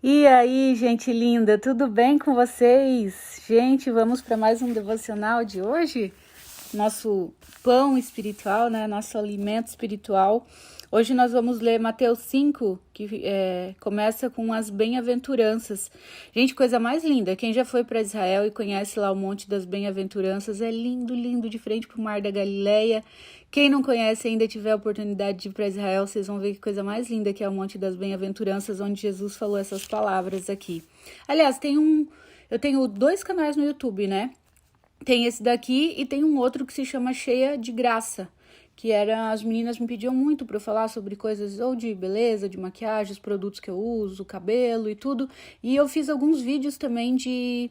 E aí, gente linda, tudo bem com vocês? Gente, vamos para mais um devocional de hoje? Nosso pão espiritual, né? Nosso alimento espiritual. Hoje nós vamos ler Mateus 5, que começa com as bem-aventuranças. Gente, coisa mais linda. Quem já foi para Israel e conhece lá o Monte das Bem-aventuranças, é lindo, lindo, de frente para o Mar da Galileia. Quem não conhece e ainda tiver a oportunidade de ir para Israel, vocês vão ver que coisa mais linda que é o Monte das Bem-aventuranças, onde Jesus falou essas palavras aqui. Aliás, eu tenho dois canais no YouTube, né? Tem esse daqui e tem um outro que se chama Cheia de Graça, que era, as meninas me pediam muito para eu falar sobre coisas ou de beleza, de maquiagem, os produtos que eu uso, cabelo e tudo. E eu fiz alguns vídeos também de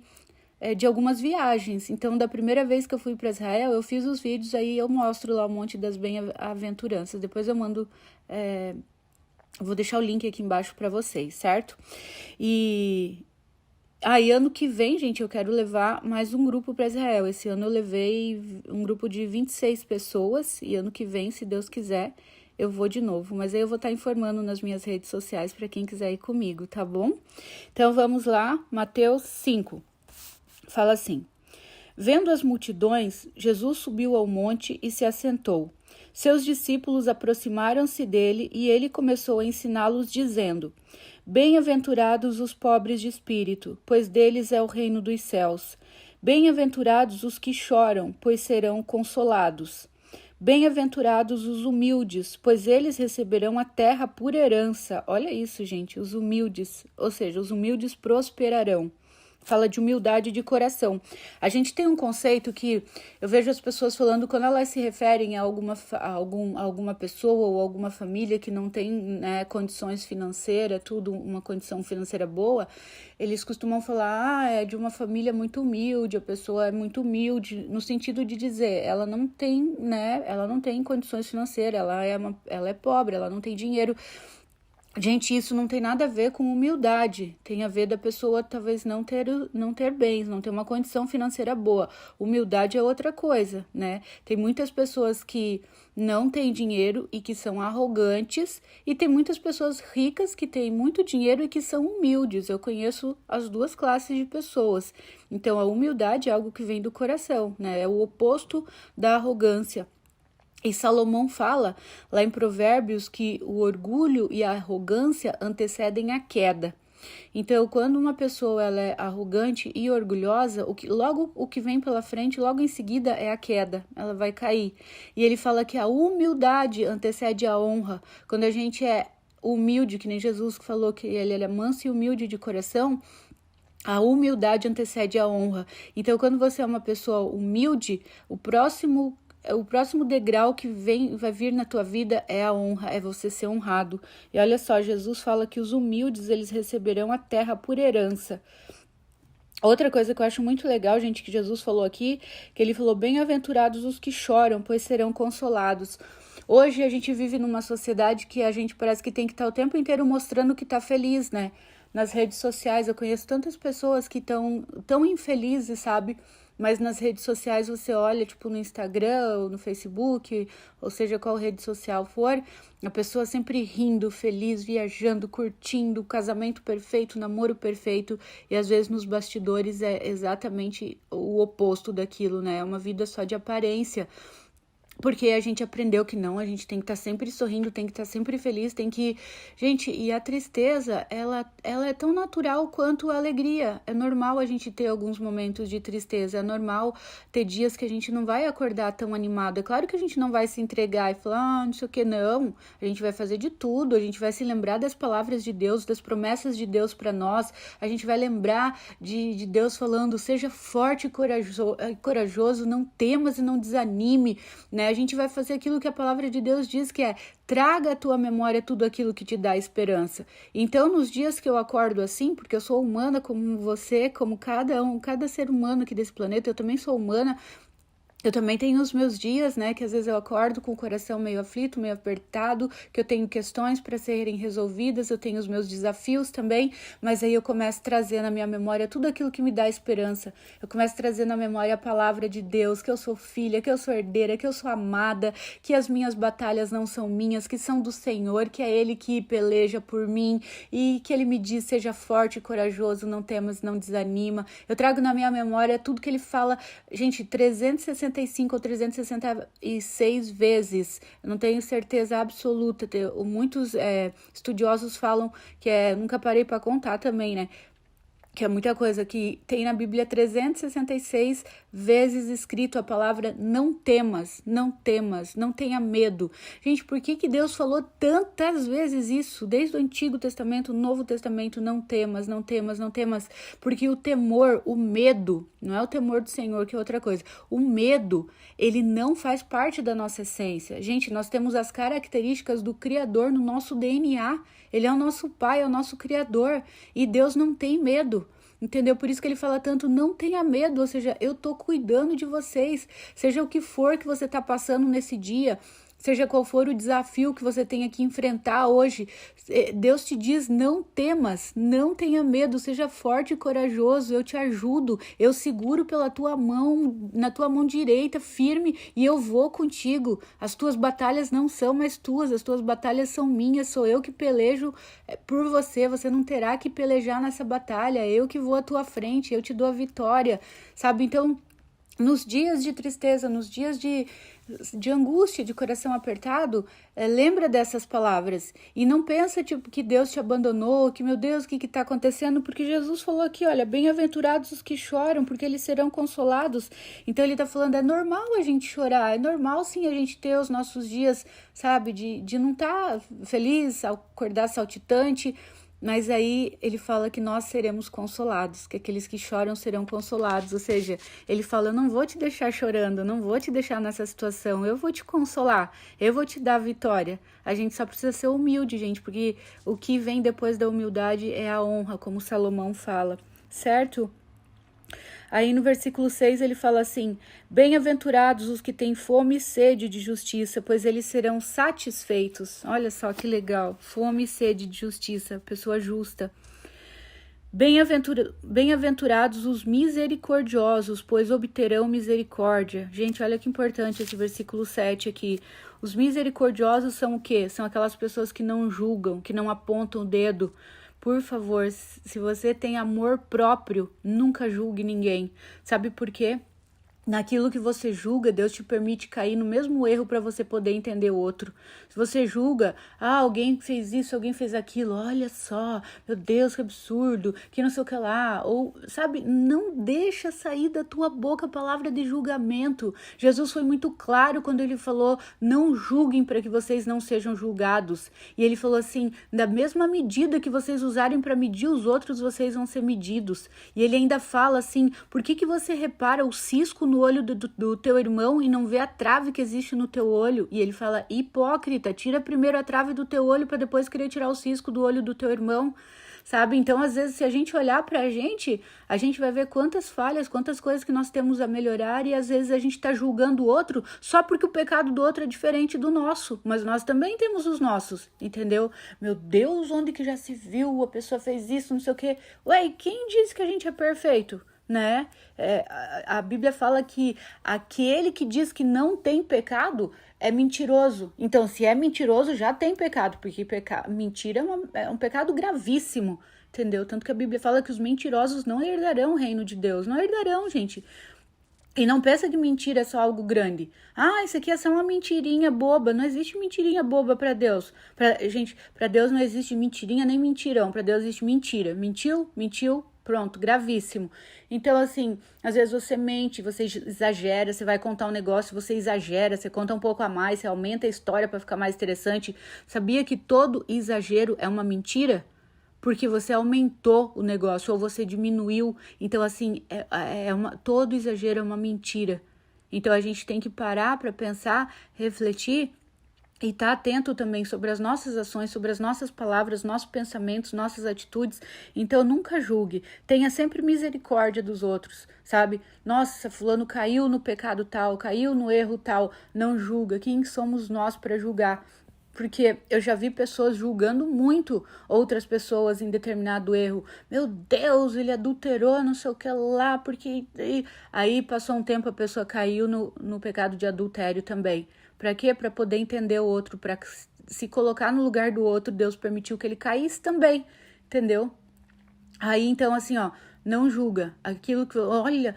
algumas viagens. Então, da primeira vez que eu fui para Israel, eu fiz os vídeos, aí eu mostro lá um monte das bem-aventuranças. Depois eu mando, vou deixar o link aqui embaixo para vocês, certo? E ano que vem, gente, eu quero levar mais um grupo para Israel. Esse ano eu levei um grupo de 26 pessoas e ano que vem, se Deus quiser, eu vou de novo. Mas aí eu vou estar informando nas minhas redes sociais para quem quiser ir comigo, tá bom? Então vamos lá, Mateus 5. Fala assim: Vendo as multidões, Jesus subiu ao monte e se assentou. Seus discípulos aproximaram-se dele e ele começou a ensiná-los, dizendo: Bem-aventurados os pobres de espírito, pois deles é o reino dos céus. Bem-aventurados os que choram, pois serão consolados. Bem-aventurados os humildes, pois eles receberão a terra por herança. Olha isso, gente, os humildes, ou seja, os humildes prosperarão. Fala de humildade de coração. A gente tem um conceito que eu vejo as pessoas falando quando elas se referem a alguma pessoa ou alguma família que não tem, né, condições financeiras, tudo uma condição financeira boa, eles costumam falar, é de uma família muito humilde, a pessoa é muito humilde, no sentido de dizer, ela não tem, né, ela não tem condições financeiras, ela é pobre, ela não tem dinheiro. Gente, isso não tem nada a ver com humildade. Tem a ver da pessoa talvez não ter bens, não ter uma condição financeira boa. Humildade é outra coisa, né? Tem muitas pessoas que não têm dinheiro e que são arrogantes, e tem muitas pessoas ricas que têm muito dinheiro e que são humildes. Eu conheço as duas classes de pessoas. Então, a humildade é algo que vem do coração, né? É o oposto da arrogância. E Salomão fala lá em Provérbios que o orgulho e a arrogância antecedem a queda. Então, quando uma pessoa ela é arrogante e orgulhosa, logo o que vem pela frente, logo em seguida é a queda, ela vai cair. E ele fala que a humildade antecede a honra. Quando a gente é humilde, que nem Jesus que falou que ele é manso e humilde de coração, a humildade antecede a honra. Então, quando você é uma pessoa humilde, o próximo degrau que vai vir na tua vida é a honra, é você ser honrado. E olha só, Jesus fala que os humildes, eles receberão a terra por herança. Outra coisa que eu acho muito legal, gente, que Jesus falou aqui, que ele falou, bem-aventurados os que choram, pois serão consolados. Hoje a gente vive numa sociedade que a gente parece que tem que estar o tempo inteiro mostrando que está feliz, né? Nas redes sociais, eu conheço tantas pessoas que estão tão infelizes, sabe? Mas nas redes sociais você olha, tipo no Instagram ou no Facebook, ou seja, qual rede social for, a pessoa sempre rindo, feliz, viajando, curtindo, casamento perfeito, namoro perfeito, e às vezes nos bastidores é exatamente o oposto daquilo, né? É uma vida só de aparência. Porque a gente aprendeu que não, a gente tem que estar sempre sorrindo, tem que estar sempre feliz, tem que... Gente, e a tristeza, ela é tão natural quanto a alegria. É normal a gente ter alguns momentos de tristeza, é normal ter dias que a gente não vai acordar tão animado. É claro que a gente não vai se entregar e falar, não sei o que, não. A gente vai fazer de tudo, a gente vai se lembrar das palavras de Deus, das promessas de Deus para nós, a gente vai lembrar de Deus falando, seja forte e corajoso, não temas e não desanime, né? A gente vai fazer aquilo que a palavra de Deus diz, que é traga à tua memória tudo aquilo que te dá esperança. Então, nos dias que eu acordo assim, porque eu sou humana como você, como cada ser humano aqui desse planeta, eu também sou humana, Eu também tenho os meus dias, né, que às vezes eu acordo com o coração meio aflito, meio apertado, que eu tenho questões para serem resolvidas, eu tenho os meus desafios também, mas aí eu começo a trazer na minha memória tudo aquilo que me dá esperança. Eu começo a trazer na memória a palavra de Deus, que eu sou filha, que eu sou herdeira, que eu sou amada, que as minhas batalhas não são minhas, que são do Senhor, que é Ele que peleja por mim e que Ele me diz, seja forte e corajoso, não temas, não desanima. Eu trago na minha memória tudo que Ele fala, gente, 365 ou 366 vezes, eu não tenho certeza absoluta, muitos estudiosos falam que nunca parei para contar também, né? Que é muita coisa, que tem na Bíblia 366 vezes escrito a palavra não temas, não temas, não tenha medo. Gente, por que Deus falou tantas vezes isso? Desde o Antigo Testamento, o Novo Testamento, não temas, não temas, não temas. Porque o temor, o medo, não é o temor do Senhor, que é outra coisa. O medo, ele não faz parte da nossa essência. Gente, nós temos as características do Criador no nosso DNA. Ele é o nosso Pai, é o nosso Criador. E Deus não tem medo. Entendeu? Por isso que ele fala tanto, não tenha medo, ou seja, eu tô cuidando de vocês, seja o que for que você tá passando nesse dia, seja qual for o desafio que você tenha que enfrentar hoje, Deus te diz, não temas, não tenha medo, seja forte e corajoso, eu te ajudo, eu seguro pela tua mão, na tua mão direita, firme, e eu vou contigo. As tuas batalhas não são mais tuas, as tuas batalhas são minhas, sou eu que pelejo por você, você não terá que pelejar nessa batalha, eu que vou à tua frente, eu te dou a vitória, sabe? Então, nos dias de tristeza, nos dias de angústia, de coração apertado, lembra dessas palavras e não pensa tipo que Deus te abandonou, que meu Deus, o que está acontecendo, porque Jesus falou aqui, olha, bem-aventurados os que choram, porque eles serão consolados. Então ele está falando, é normal a gente chorar, é normal sim a gente ter os nossos dias, sabe, de não estar feliz, acordar saltitante. Mas aí ele fala que nós seremos consolados, que aqueles que choram serão consolados. Ou seja, ele fala, eu não vou te deixar chorando, eu não vou te deixar nessa situação, eu vou te consolar, eu vou te dar a vitória. A gente só precisa ser humilde, gente, porque o que vem depois da humildade é a honra, como Salomão fala, certo? Aí no versículo 6 ele fala assim, bem-aventurados os que têm fome e sede de justiça, pois eles serão satisfeitos. Olha só que legal, fome e sede de justiça, pessoa justa. Bem-aventurados os misericordiosos, pois obterão misericórdia. Gente, olha que importante esse versículo 7 aqui. Os misericordiosos são o quê? São aquelas pessoas que não julgam, que não apontam o dedo. Por favor, se você tem amor próprio, nunca julgue ninguém. Sabe por quê? Naquilo que você julga, Deus te permite cair no mesmo erro para você poder entender o outro. Se você julga, alguém fez isso, alguém fez aquilo, olha só, meu Deus, que absurdo, que não sei o que lá. Ou, sabe, não deixa sair da tua boca a palavra de julgamento. Jesus foi muito claro quando ele falou, não julguem para que vocês não sejam julgados. E ele falou assim, da mesma medida que vocês usarem para medir os outros, vocês vão ser medidos. E ele ainda fala assim, por que você repara o cisco no olho do teu irmão e não vê a trave que existe no teu olho? E ele fala, hipócrita, tira primeiro a trave do teu olho para depois querer tirar o cisco do olho do teu irmão, sabe? Então, às vezes, se a gente olhar pra gente, a gente vai ver quantas falhas, quantas coisas que nós temos a melhorar e às vezes a gente tá julgando o outro só porque o pecado do outro é diferente do nosso, mas nós também temos os nossos, entendeu? Meu Deus, onde que já se viu? A pessoa fez isso, não sei o quê. Ué, quem disse que a gente é perfeito? Né? A Bíblia fala que aquele que diz que não tem pecado é mentiroso. Então, se é mentiroso, já tem pecado, porque mentira é um pecado gravíssimo, entendeu? Tanto que a Bíblia fala que os mentirosos não herdarão o reino de Deus. Não herdarão, gente. E não pensa que mentira é só algo grande. Isso aqui é só uma mentirinha boba. Não existe mentirinha boba para Deus. Gente, para Deus não existe mentirinha nem mentirão. Para Deus existe mentira. Mentiu, pronto, gravíssimo. Então, assim, às vezes você mente, você exagera, você vai contar um negócio, você exagera, você conta um pouco a mais, você aumenta a história para ficar mais interessante. Sabia que todo exagero é uma mentira? Porque você aumentou o negócio ou você diminuiu. Então, assim, todo exagero é uma mentira. Então, a gente tem que parar para pensar, refletir E tá atento também sobre as nossas ações, sobre as nossas palavras, nossos pensamentos, nossas atitudes. Então, nunca julgue. Tenha sempre misericórdia dos outros, sabe? Nossa, fulano caiu no pecado tal, caiu no erro tal. Não julga. Quem somos nós para julgar? Porque eu já vi pessoas julgando muito outras pessoas em determinado erro. Meu Deus, ele adulterou, não sei o que lá, porque... Aí passou um tempo, a pessoa caiu no pecado de adultério também. Para quê? Para poder entender o outro, para se colocar no lugar do outro. Deus permitiu que ele caísse também, entendeu? Aí, então, assim, ó, não julga. Aquilo que, olha,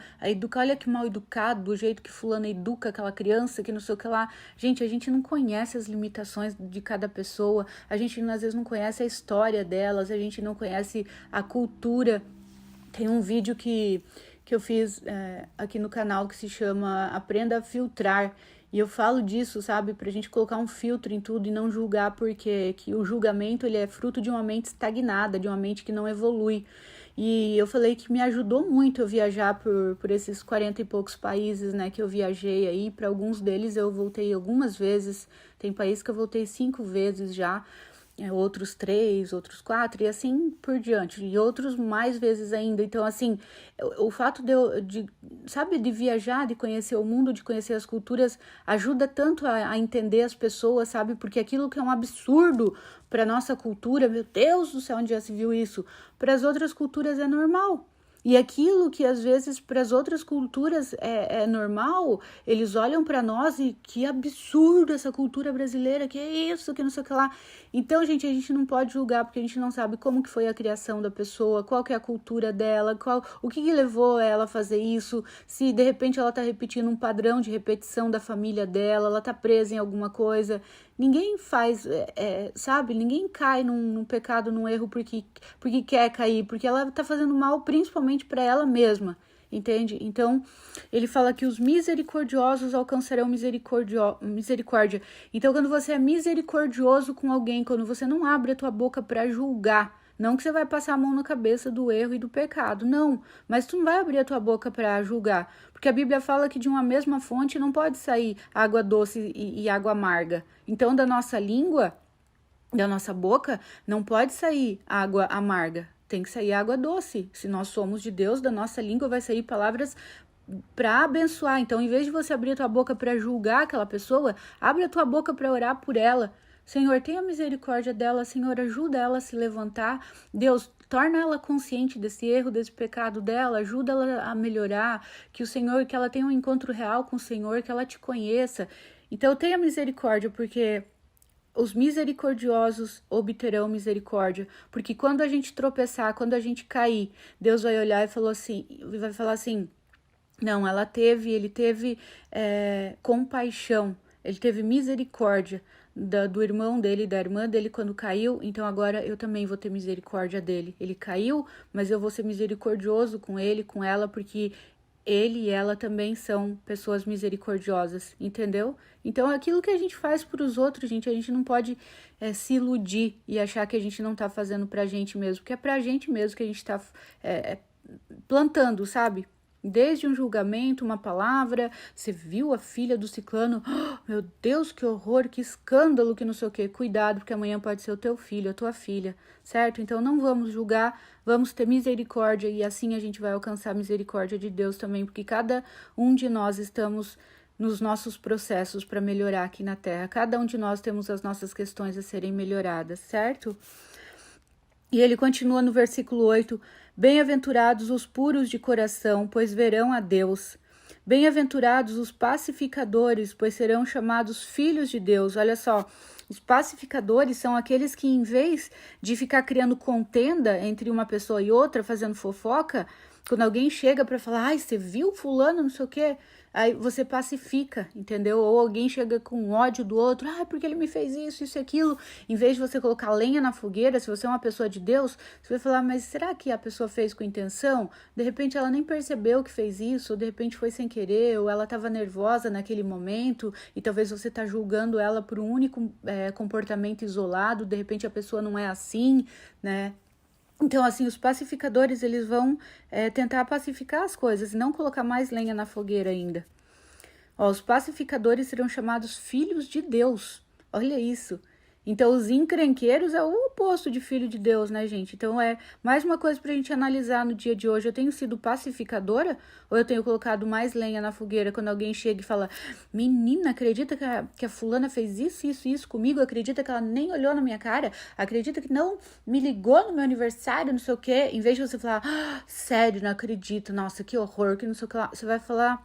olha que mal educado, do jeito que fulano educa aquela criança, que não sei o que lá. Gente, a gente não conhece as limitações de cada pessoa, a gente às vezes não conhece a história delas, a gente não conhece a cultura. Tem um vídeo que eu fiz aqui no canal que se chama Aprenda a Filtrar. E eu falo disso, sabe, pra gente colocar um filtro em tudo e não julgar, porque que o julgamento ele é fruto de uma mente estagnada, de uma mente que não evolui. E eu falei que me ajudou muito eu viajar por esses 40 e poucos países, né, que eu viajei aí. Para alguns deles eu voltei algumas vezes, tem países que eu voltei 5 vezes já, outros 3, outros 4 e assim por diante, e outros mais vezes ainda. Então, assim, o fato sabe, de viajar, de conhecer o mundo, de conhecer as culturas, ajuda tanto a entender as pessoas, sabe, porque aquilo que é um absurdo para nossa cultura, meu Deus do céu, onde já se viu isso, para as outras culturas é normal. E aquilo que às vezes para as outras culturas é normal, eles olham para nós e que absurdo essa cultura brasileira, que é isso, que não sei o que lá. Então, gente, a gente não pode julgar porque a gente não sabe como que foi a criação da pessoa, qual que é a cultura dela, o que levou ela a fazer isso, se de repente ela tá repetindo um padrão de repetição da família dela, ela tá presa em alguma coisa. Ninguém faz, sabe? Ninguém cai num pecado, num erro porque quer cair, porque ela tá fazendo mal principalmente para ela mesma, entende? Então, ele fala que os misericordiosos alcançarão misericórdia. Então, quando você é misericordioso com alguém, quando você não abre a tua boca para julgar, não que você vai passar a mão na cabeça do erro e do pecado, não. Mas tu não vai abrir a tua boca para julgar. Porque a Bíblia fala que de uma mesma fonte não pode sair água doce e água amarga. Então, da nossa língua, da nossa boca, não pode sair água amarga. Tem que sair água doce. Se nós somos de Deus, da nossa língua vai sair palavras para abençoar. Então, em vez de você abrir a tua boca para julgar aquela pessoa, abre a tua boca para orar por ela. Senhor, tenha misericórdia dela. Senhor, ajuda ela a se levantar. Deus, torna ela consciente desse erro, desse pecado dela. Ajuda ela a melhorar. Que o Senhor, que ela tenha um encontro real com o Senhor, que ela te conheça. Então, tenha misericórdia, porque os misericordiosos obterão misericórdia. Porque quando a gente tropeçar, quando a gente cair, Deus vai olhar e vai falar assim, não, ele teve compaixão, ele teve misericórdia do irmão dele, da irmã dele quando caiu, então agora eu também vou ter misericórdia dele. Ele caiu, mas eu vou ser misericordioso com ele, com ela, porque ele e ela também são pessoas misericordiosas, entendeu? Então, aquilo que a gente faz para os outros, gente, a gente não pode se iludir e achar que a gente não tá fazendo pra gente mesmo, porque é pra gente mesmo que a gente tá plantando, sabe? Desde um julgamento, uma palavra, você viu a filha do ciclano, oh, meu Deus, que horror, que escândalo, que não sei o quê. Cuidado, porque amanhã pode ser o teu filho, a tua filha, certo? Então não vamos julgar, vamos ter misericórdia e assim a gente vai alcançar a misericórdia de Deus também, porque cada um de nós estamos nos nossos processos para melhorar aqui na Terra. Cada um de nós temos as nossas questões a serem melhoradas, certo? E ele continua no versículo 8, bem-aventurados os puros de coração, pois verão a Deus. Bem-aventurados os pacificadores, pois serão chamados filhos de Deus. Olha só, os pacificadores são aqueles que, em vez de ficar criando contenda entre uma pessoa e outra, fazendo fofoca, quando alguém chega para falar, ai, você viu fulano, não sei o quê, aí você pacifica, entendeu? Ou alguém chega com ódio do outro, ai, porque ele me fez isso e aquilo. Em vez de você colocar lenha na fogueira, se você é uma pessoa de Deus, você vai falar, mas será que a pessoa fez com intenção? De repente ela nem percebeu que fez isso, ou de repente foi sem querer, ou ela estava nervosa naquele momento, e talvez você está julgando ela por um único comportamento isolado, de repente a pessoa não é assim, né? Então, assim, os pacificadores, eles vão tentar pacificar as coisas e não colocar mais lenha na fogueira ainda. Ó, os pacificadores serão chamados filhos de Deus. Olha isso. Então, os encrenqueiros é o oposto de filho de Deus, né, gente? Então, é mais uma coisa pra gente analisar no dia de hoje. Eu tenho sido pacificadora ou eu tenho colocado mais lenha na fogueira quando alguém chega e fala: menina, acredita que a fulana fez isso comigo? Acredita que ela nem olhou na minha cara? Acredita que não me ligou no meu aniversário, não sei o quê? Em vez de você falar: sério, não acredito, nossa, que horror, que não sei o que lá. Você vai falar: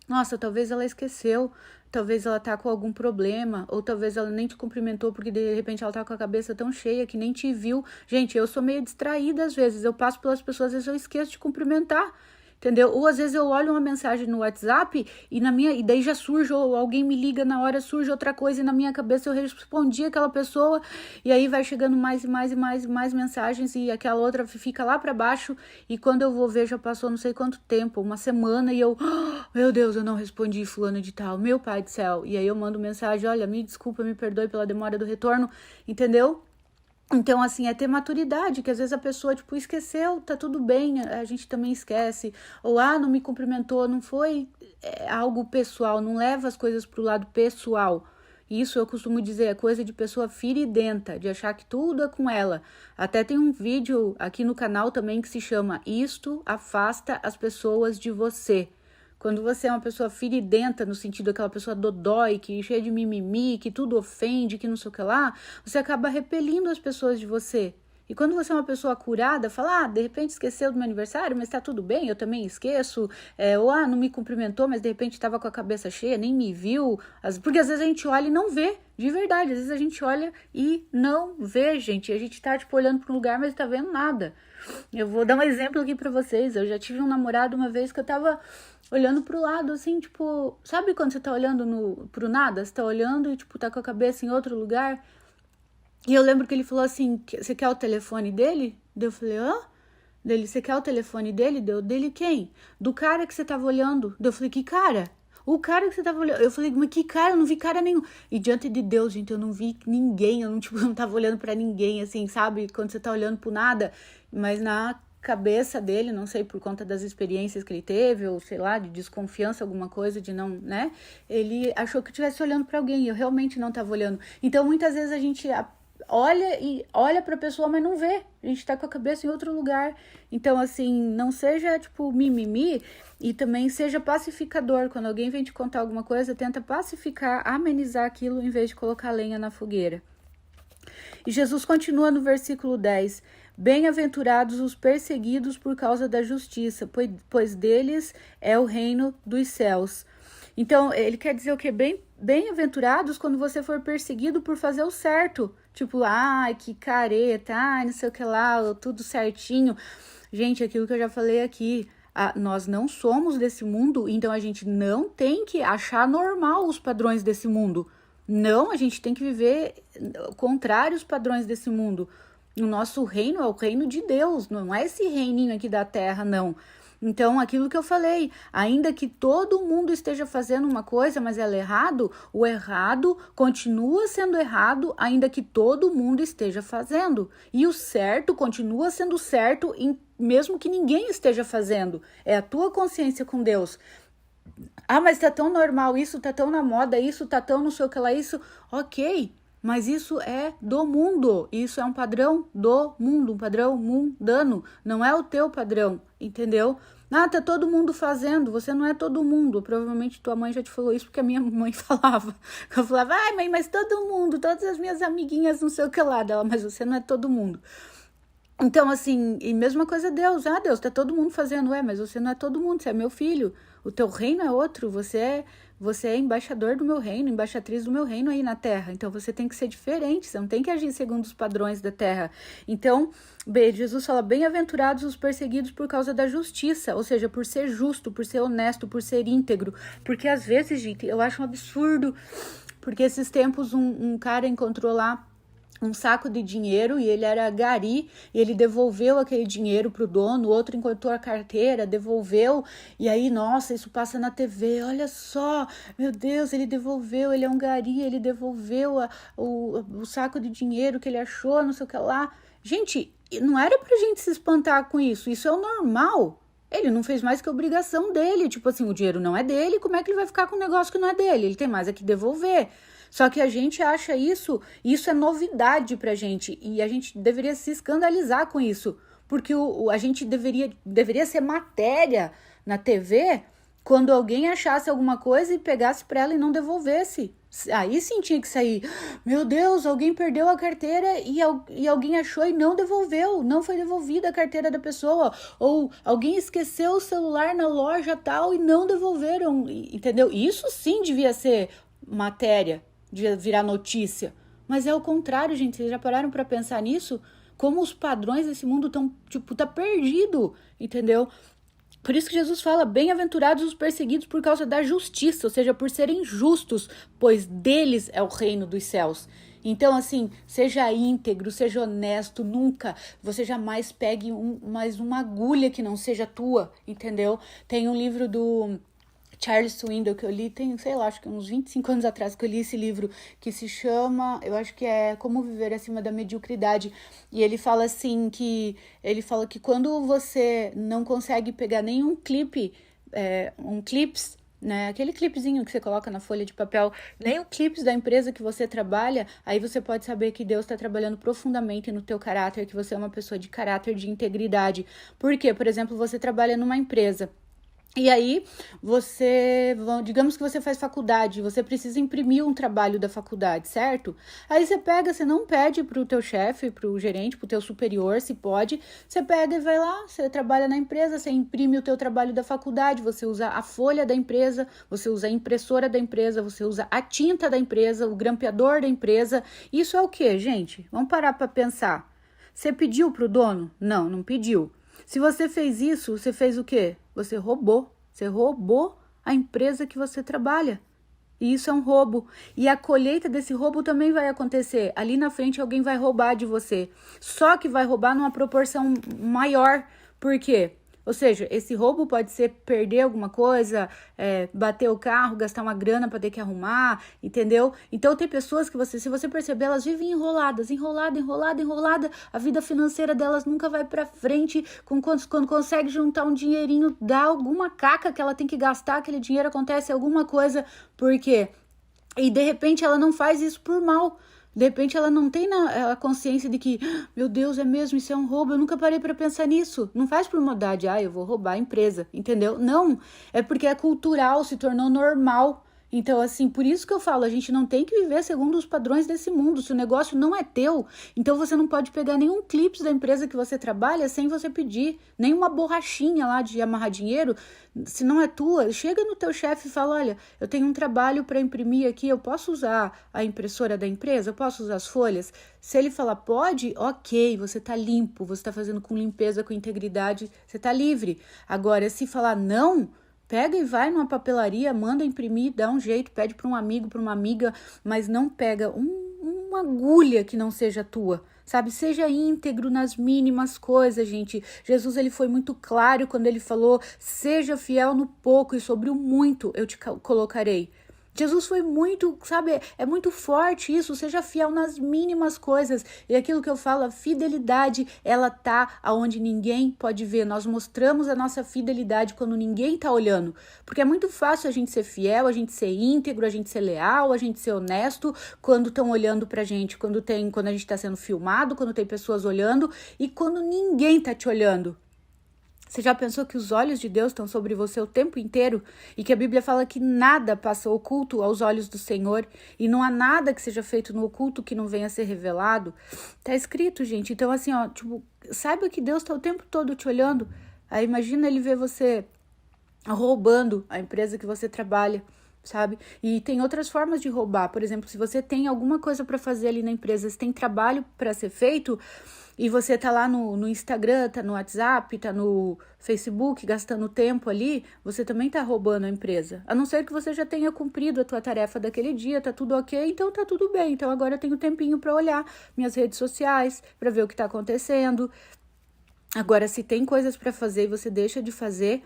nossa, talvez ela esqueceu, talvez ela tá com algum problema, ou talvez ela nem te cumprimentou porque de repente ela tá com a cabeça tão cheia que nem te viu. Gente, eu sou meio distraída às vezes, eu passo pelas pessoas, às vezes eu esqueço de cumprimentar. Entendeu? Ou às vezes eu olho uma mensagem no WhatsApp e daí já surge, ou alguém me liga na hora, surge outra coisa e na minha cabeça eu respondi aquela pessoa e aí vai chegando mais e mais e mais e mais mensagens e aquela outra fica lá pra baixo e quando eu vou ver já passou não sei quanto tempo, uma semana e eu, meu Deus, eu não respondi fulano de tal, meu pai do céu. E aí eu mando mensagem: olha, me desculpa, me perdoe pela demora do retorno, entendeu? Então, assim, é ter maturidade, que às vezes a pessoa, tipo, esqueceu, tá tudo bem, a gente também esquece. Ou, não me cumprimentou, não foi algo pessoal, não leva as coisas pro lado pessoal. Isso eu costumo dizer, é coisa de pessoa firidenta, de achar que tudo é com ela. Até tem um vídeo aqui no canal também que se chama Isto Afasta as Pessoas de Você. Quando você é uma pessoa firidenta, no sentido daquela pessoa dodói, que cheia de mimimi, que tudo ofende, que não sei o que lá, você acaba repelindo as pessoas de você. E quando você é uma pessoa curada, fala: de repente esqueceu do meu aniversário, mas tá tudo bem, eu também esqueço. Ou, não me cumprimentou, mas de repente estava com a cabeça cheia, nem me viu. Porque às vezes a gente olha e não vê, de verdade. Às vezes a gente olha e não vê, gente. A gente tá, tipo, olhando para um lugar, mas não tá vendo nada. Eu vou dar um exemplo aqui pra vocês. Eu já tive um namorado uma vez que eu tava olhando pro lado, assim, tipo... Sabe quando você tá olhando pro nada? Você tá olhando e, tipo, tá com a cabeça em outro lugar? E eu lembro que ele falou assim: você quer o telefone dele? Daí eu falei: Dele, você quer o telefone dele? Dele quem? Do cara que você tava olhando. Daí eu falei: que cara? O cara que você tava olhando. Eu falei: mas que cara? Eu não vi cara nenhum. E diante de Deus, gente, eu não vi ninguém. Eu não tava olhando pra ninguém, assim, sabe? Quando você tá olhando pro nada. Mas na cabeça dele, não sei, por conta das experiências que ele teve, ou sei lá, de desconfiança, alguma coisa, de não, né? Ele achou que eu estivesse olhando pra alguém. E eu realmente não tava olhando. Então, muitas vezes a gente olha pra pessoa, mas não vê. A gente tá com a cabeça em outro lugar. Então, assim, não seja, tipo, mimimi e também seja pacificador. Quando alguém vem te contar alguma coisa, tenta pacificar, amenizar aquilo em vez de colocar lenha na fogueira. E Jesus continua no versículo 10. Bem-aventurados os perseguidos por causa da justiça, pois deles é o reino dos céus. Então, ele quer dizer o quê? Bem-aventurados quando você for perseguido por fazer o certo. Tipo, que careta, não sei o que lá, tudo certinho. Gente, aquilo que eu já falei aqui, nós não somos desse mundo, então a gente não tem que achar normal os padrões desse mundo. Não, a gente tem que viver contrário aos padrões desse mundo. O nosso reino é o reino de Deus, não é esse reininho aqui da terra, não. Então, aquilo que eu falei, ainda que todo mundo esteja fazendo uma coisa, mas ela é errado, o errado continua sendo errado, ainda que todo mundo esteja fazendo. E o certo continua sendo certo, mesmo que ninguém esteja fazendo. É a tua consciência com Deus. Mas tá tão normal isso, tá tão na moda isso, tá tão não sei o que lá, isso. Ok, mas isso é do mundo. Isso é um padrão do mundo, um padrão mundano. Não é o teu padrão, entendeu? Tá todo mundo fazendo, você não é todo mundo. Provavelmente tua mãe já te falou isso, porque a minha mãe falava. Eu falava: mãe, mas todo mundo, todas as minhas amiguinhas não sei o que lá dela, mas você não é todo mundo. Então, assim, e mesma coisa Deus. Deus, tá todo mundo fazendo. Mas você não é todo mundo, você é meu filho. O teu reino é outro, você é embaixador do meu reino, embaixatriz do meu reino aí na terra. Então, você tem que ser diferente, você não tem que agir segundo os padrões da terra. Então, Jesus fala: bem-aventurados os perseguidos por causa da justiça, ou seja, por ser justo, por ser honesto, por ser íntegro. Porque às vezes, gente, eu acho um absurdo, porque esses tempos um cara encontrou lá um saco de dinheiro e ele era gari e ele devolveu aquele dinheiro pro dono, o outro encontrou a carteira, devolveu, e aí, nossa, isso passa na TV, olha só, meu Deus, ele devolveu, ele é um gari, ele devolveu o saco de dinheiro que ele achou, não sei o que lá. Gente, não era pra gente se espantar com isso é o normal. Ele não fez mais que a obrigação dele, tipo assim, o dinheiro não é dele, como é que ele vai ficar com um negócio que não é dele? Ele tem mais é que devolver. Só que a gente acha isso é novidade pra gente, e a gente deveria se escandalizar com isso, porque a gente deveria ser matéria na TV quando alguém achasse alguma coisa e pegasse pra ela e não devolvesse. Aí sim tinha que sair. Meu Deus, alguém perdeu a carteira e alguém achou e não devolveu. Não foi devolvida a carteira da pessoa. Ou alguém esqueceu o celular na loja tal e não devolveram. Entendeu? Isso sim devia ser matéria, devia virar notícia. Mas é o contrário, gente. Vocês já pararam pra pensar nisso? Como os padrões desse mundo estão, tipo, tá perdido, entendeu? Por isso que Jesus fala, bem-aventurados os perseguidos por causa da justiça, ou seja, por serem justos, pois deles é o reino dos céus. Então, assim, seja íntegro, seja honesto, nunca, você jamais pegue mais uma agulha que não seja tua, entendeu? Tem um livro do Charles Swindoll que eu li, tem, sei lá, acho que uns 25 anos atrás que eu li esse livro, que se chama, eu acho que é Como Viver Acima da Mediocridade, e ele fala assim, ele fala que quando você não consegue pegar nenhum clipe, um clips, né, aquele clipezinho que você coloca na folha de papel, nem o clips da empresa que você trabalha, aí você pode saber que Deus está trabalhando profundamente no teu caráter, que você é uma pessoa de caráter, de integridade. Por quê? Por exemplo, você trabalha numa empresa, e aí, digamos que você faz faculdade, você precisa imprimir um trabalho da faculdade, certo? Aí você não pede pro teu chefe, pro gerente, pro teu superior, se pode, você pega e vai lá, você trabalha na empresa, você imprime o teu trabalho da faculdade, você usa a folha da empresa, você usa a impressora da empresa, você usa a tinta da empresa, o grampeador da empresa. Isso é o quê, gente? Vamos parar para pensar. Você pediu pro dono? Não, não pediu. Se você fez isso, você fez o quê? Você roubou. Você roubou a empresa que você trabalha. E isso é um roubo. E a colheita desse roubo também vai acontecer. Ali na frente alguém vai roubar de você. Só que vai roubar numa proporção maior. Por quê? Ou seja, esse roubo pode ser perder alguma coisa, bater o carro, gastar uma grana para ter que arrumar, entendeu? Então tem pessoas que se você perceber, elas vivem enrolada. A vida financeira delas nunca vai para frente. Quando consegue juntar um dinheirinho, dá alguma caca que ela tem que gastar, aquele dinheiro, acontece alguma coisa. Por quê? E de repente ela não faz isso por mal. De repente ela não tem a consciência de que, meu Deus, é mesmo, isso é um roubo, eu nunca parei para pensar nisso. Não faz por maldade, eu vou roubar a empresa, entendeu? Não, é porque é cultural, se tornou normal. Então, assim, por isso que eu falo, a gente não tem que viver segundo os padrões desse mundo. Se o negócio não é teu, então você não pode pegar nenhum clipe da empresa que você trabalha sem você pedir, nem uma borrachinha lá de amarrar dinheiro, se não é tua. Chega no teu chefe e fala, olha, eu tenho um trabalho para imprimir aqui, eu posso usar a impressora da empresa? Eu posso usar as folhas? Se ele falar pode, ok, você tá limpo, você tá fazendo com limpeza, com integridade, você tá livre. Agora, se falar não, pega e vai numa papelaria, manda imprimir, dá um jeito, pede para um amigo, para uma amiga, mas não pega uma agulha que não seja tua, sabe? Seja íntegro nas mínimas coisas, gente. Jesus, ele foi muito claro quando ele falou, seja fiel no pouco e sobre o muito eu te colocarei. Jesus foi muito, sabe, é muito forte isso, seja fiel nas mínimas coisas. E aquilo que eu falo, a fidelidade, ela tá aonde ninguém pode ver. Nós mostramos a nossa fidelidade quando ninguém tá olhando. Porque é muito fácil a gente ser fiel, a gente ser íntegro, a gente ser leal, a gente ser honesto quando estão olhando pra gente, quando a gente tá sendo filmado, quando tem pessoas olhando e quando ninguém tá te olhando. Você já pensou que os olhos de Deus estão sobre você o tempo inteiro? E que a Bíblia fala que nada passa oculto aos olhos do Senhor? E não há nada que seja feito no oculto que não venha a ser revelado? Tá escrito, gente. Então, assim, saiba que Deus está o tempo todo te olhando. Aí imagina ele ver você roubando a empresa que você trabalha, sabe? E tem outras formas de roubar. Por exemplo, se você tem alguma coisa para fazer ali na empresa, se tem trabalho para ser feito e você tá lá no Instagram, tá no WhatsApp, tá no Facebook, gastando tempo ali, você também tá roubando a empresa. A não ser que você já tenha cumprido a tua tarefa daquele dia, tá tudo ok, então tá tudo bem. Então agora eu tenho tempinho para olhar minhas redes sociais, para ver o que tá acontecendo. Agora, se tem coisas para fazer e você deixa de fazer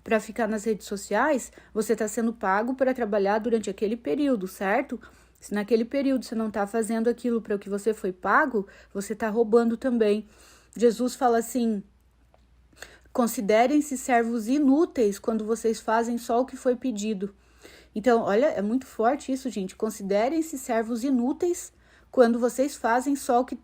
para ficar nas redes sociais, você está sendo pago para trabalhar durante aquele período, certo? Se naquele período você não está fazendo aquilo para o que você foi pago, você está roubando também. Jesus fala assim, considerem-se servos inúteis quando vocês fazem só o que foi pedido. Então, olha, é muito forte isso, gente. Considerem-se servos inúteis quando vocês fazem só o que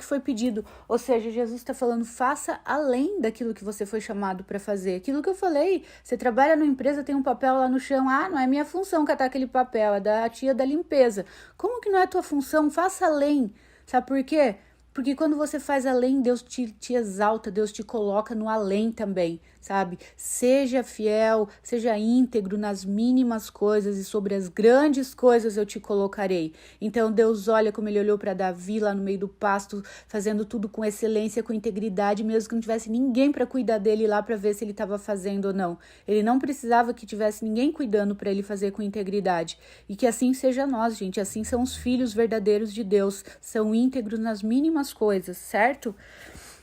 foi pedido. Ou seja, Jesus está falando, faça além daquilo que você foi chamado para fazer. Aquilo que eu falei, você trabalha numa empresa, tem um papel lá no chão, não é minha função catar aquele papel, é da tia da limpeza. Como que não é tua função? Faça além. Sabe por quê? Porque quando você faz além, Deus te exalta, Deus te coloca no além também, sabe? Seja fiel, seja íntegro nas mínimas coisas e sobre as grandes coisas eu te colocarei. Então Deus olha como ele olhou para Davi lá no meio do pasto, fazendo tudo com excelência, com integridade, mesmo que não tivesse ninguém para cuidar dele lá para ver se ele estava fazendo ou não. Ele não precisava que tivesse ninguém cuidando para ele fazer com integridade. E que assim seja nós, gente. Assim são os filhos verdadeiros de Deus, são íntegros nas mínimas coisas, certo?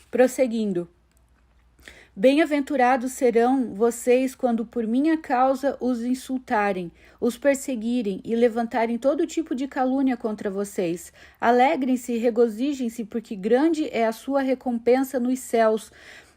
Prosseguindo. Bem-aventurados serão vocês quando por minha causa os insultarem, os perseguirem e levantarem todo tipo de calúnia contra vocês. Alegrem-se e regozijem-se, porque grande é a sua recompensa nos céus,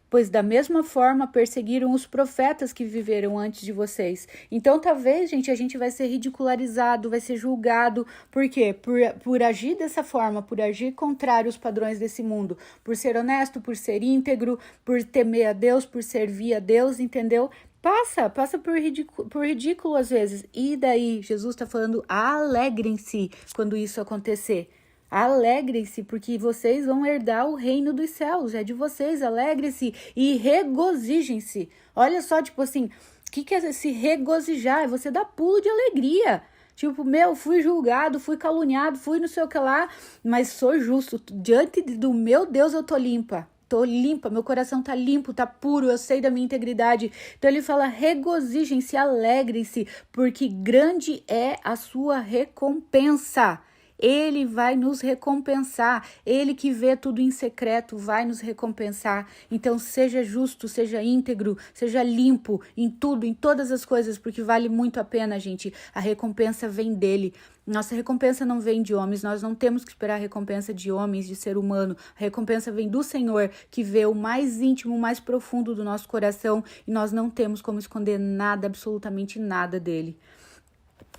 pois da mesma forma perseguiram os profetas que viveram antes de vocês. Então, talvez, gente, a gente vai ser ridicularizado, vai ser julgado. Por quê? Por agir dessa forma, por agir contrário aos padrões desse mundo, por ser honesto, por ser íntegro, por temer a Deus, por servir a Deus, entendeu? Passa por ridículo às vezes. E daí, Jesus está falando, alegrem-se quando isso acontecer. Alegrem-se, porque vocês vão herdar o reino dos céus, é de vocês, alegrem-se e regozijem-se. Olha só, tipo assim, o que é se regozijar? É você dar pulo de alegria. Tipo, fui julgado, fui caluniado, fui não sei o que lá, mas sou justo. Diante do meu Deus eu tô limpa. Tô limpa, meu coração tá limpo, tá puro, eu sei da minha integridade. Então ele fala, regozijem-se, alegrem-se, porque grande é a sua recompensa. Ele vai nos recompensar, ele que vê tudo em secreto vai nos recompensar. Então seja justo, seja íntegro, seja limpo em tudo, em todas as coisas, porque vale muito a pena, gente. A recompensa vem dele. Nossa recompensa não vem de homens, nós não temos que esperar a recompensa de homens, de ser humano. A recompensa vem do Senhor, que vê o mais íntimo, o mais profundo do nosso coração, e nós não temos como esconder nada, absolutamente nada dele.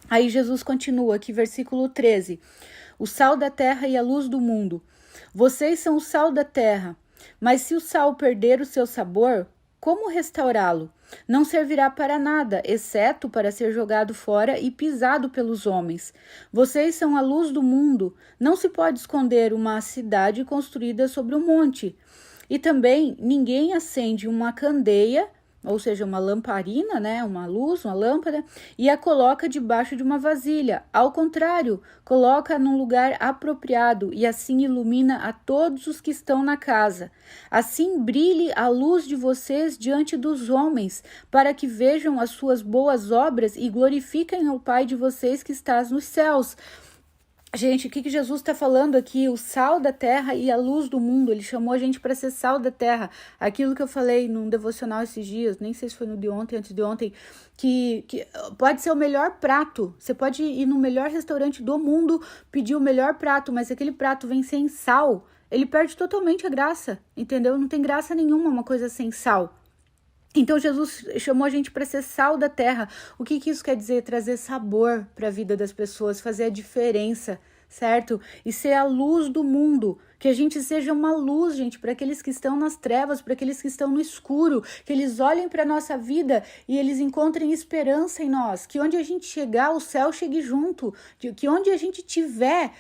Aí Jesus continua aqui, versículo 13. O sal da terra e a luz do mundo. Vocês são o sal da terra, mas se o sal perder o seu sabor, como restaurá-lo? Não servirá para nada, exceto para ser jogado fora e pisado pelos homens. Vocês são a luz do mundo. Não se pode esconder uma cidade construída sobre um monte. E também ninguém acende uma candeia, ou seja, uma lamparina, né, uma luz, uma lâmpada, e a coloca debaixo de uma vasilha. Ao contrário, coloca num lugar apropriado e assim ilumina a todos os que estão na casa. Assim brilhe a luz de vocês diante dos homens, para que vejam as suas boas obras e glorifiquem ao Pai de vocês que está nos céus. Gente, o que Jesus está falando aqui? O sal da terra e a luz do mundo. Ele chamou a gente para ser sal da terra. Aquilo que eu falei num devocional esses dias, nem sei se foi no de ontem, antes de ontem, que pode ser o melhor prato. Você pode ir no melhor restaurante do mundo, pedir o melhor prato, mas se aquele prato vem sem sal, ele perde totalmente a graça, entendeu? Não tem graça nenhuma uma coisa sem sal. Então Jesus chamou a gente para ser sal da terra. O que isso quer dizer? Trazer sabor para a vida das pessoas, fazer a diferença, certo? E ser a luz do mundo. Que a gente seja uma luz, gente, para aqueles que estão nas trevas, para aqueles que estão no escuro, que eles olhem para a nossa vida e eles encontrem esperança em nós. Que onde a gente chegar, o céu chegue junto. Que onde a gente tiver,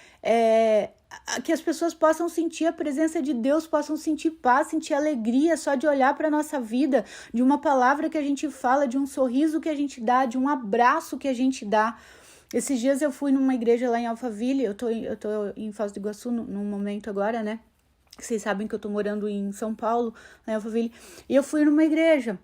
que as pessoas possam sentir a presença de Deus, possam sentir paz, sentir alegria só de olhar para a nossa vida, de uma palavra que a gente fala, de um sorriso que a gente dá, de um abraço que a gente dá. Esses dias eu fui numa igreja lá em Alphaville, eu tô em Foz do Iguaçu num momento agora, né? Vocês sabem que eu tô morando em São Paulo, lá em Alphaville, e eu fui numa igreja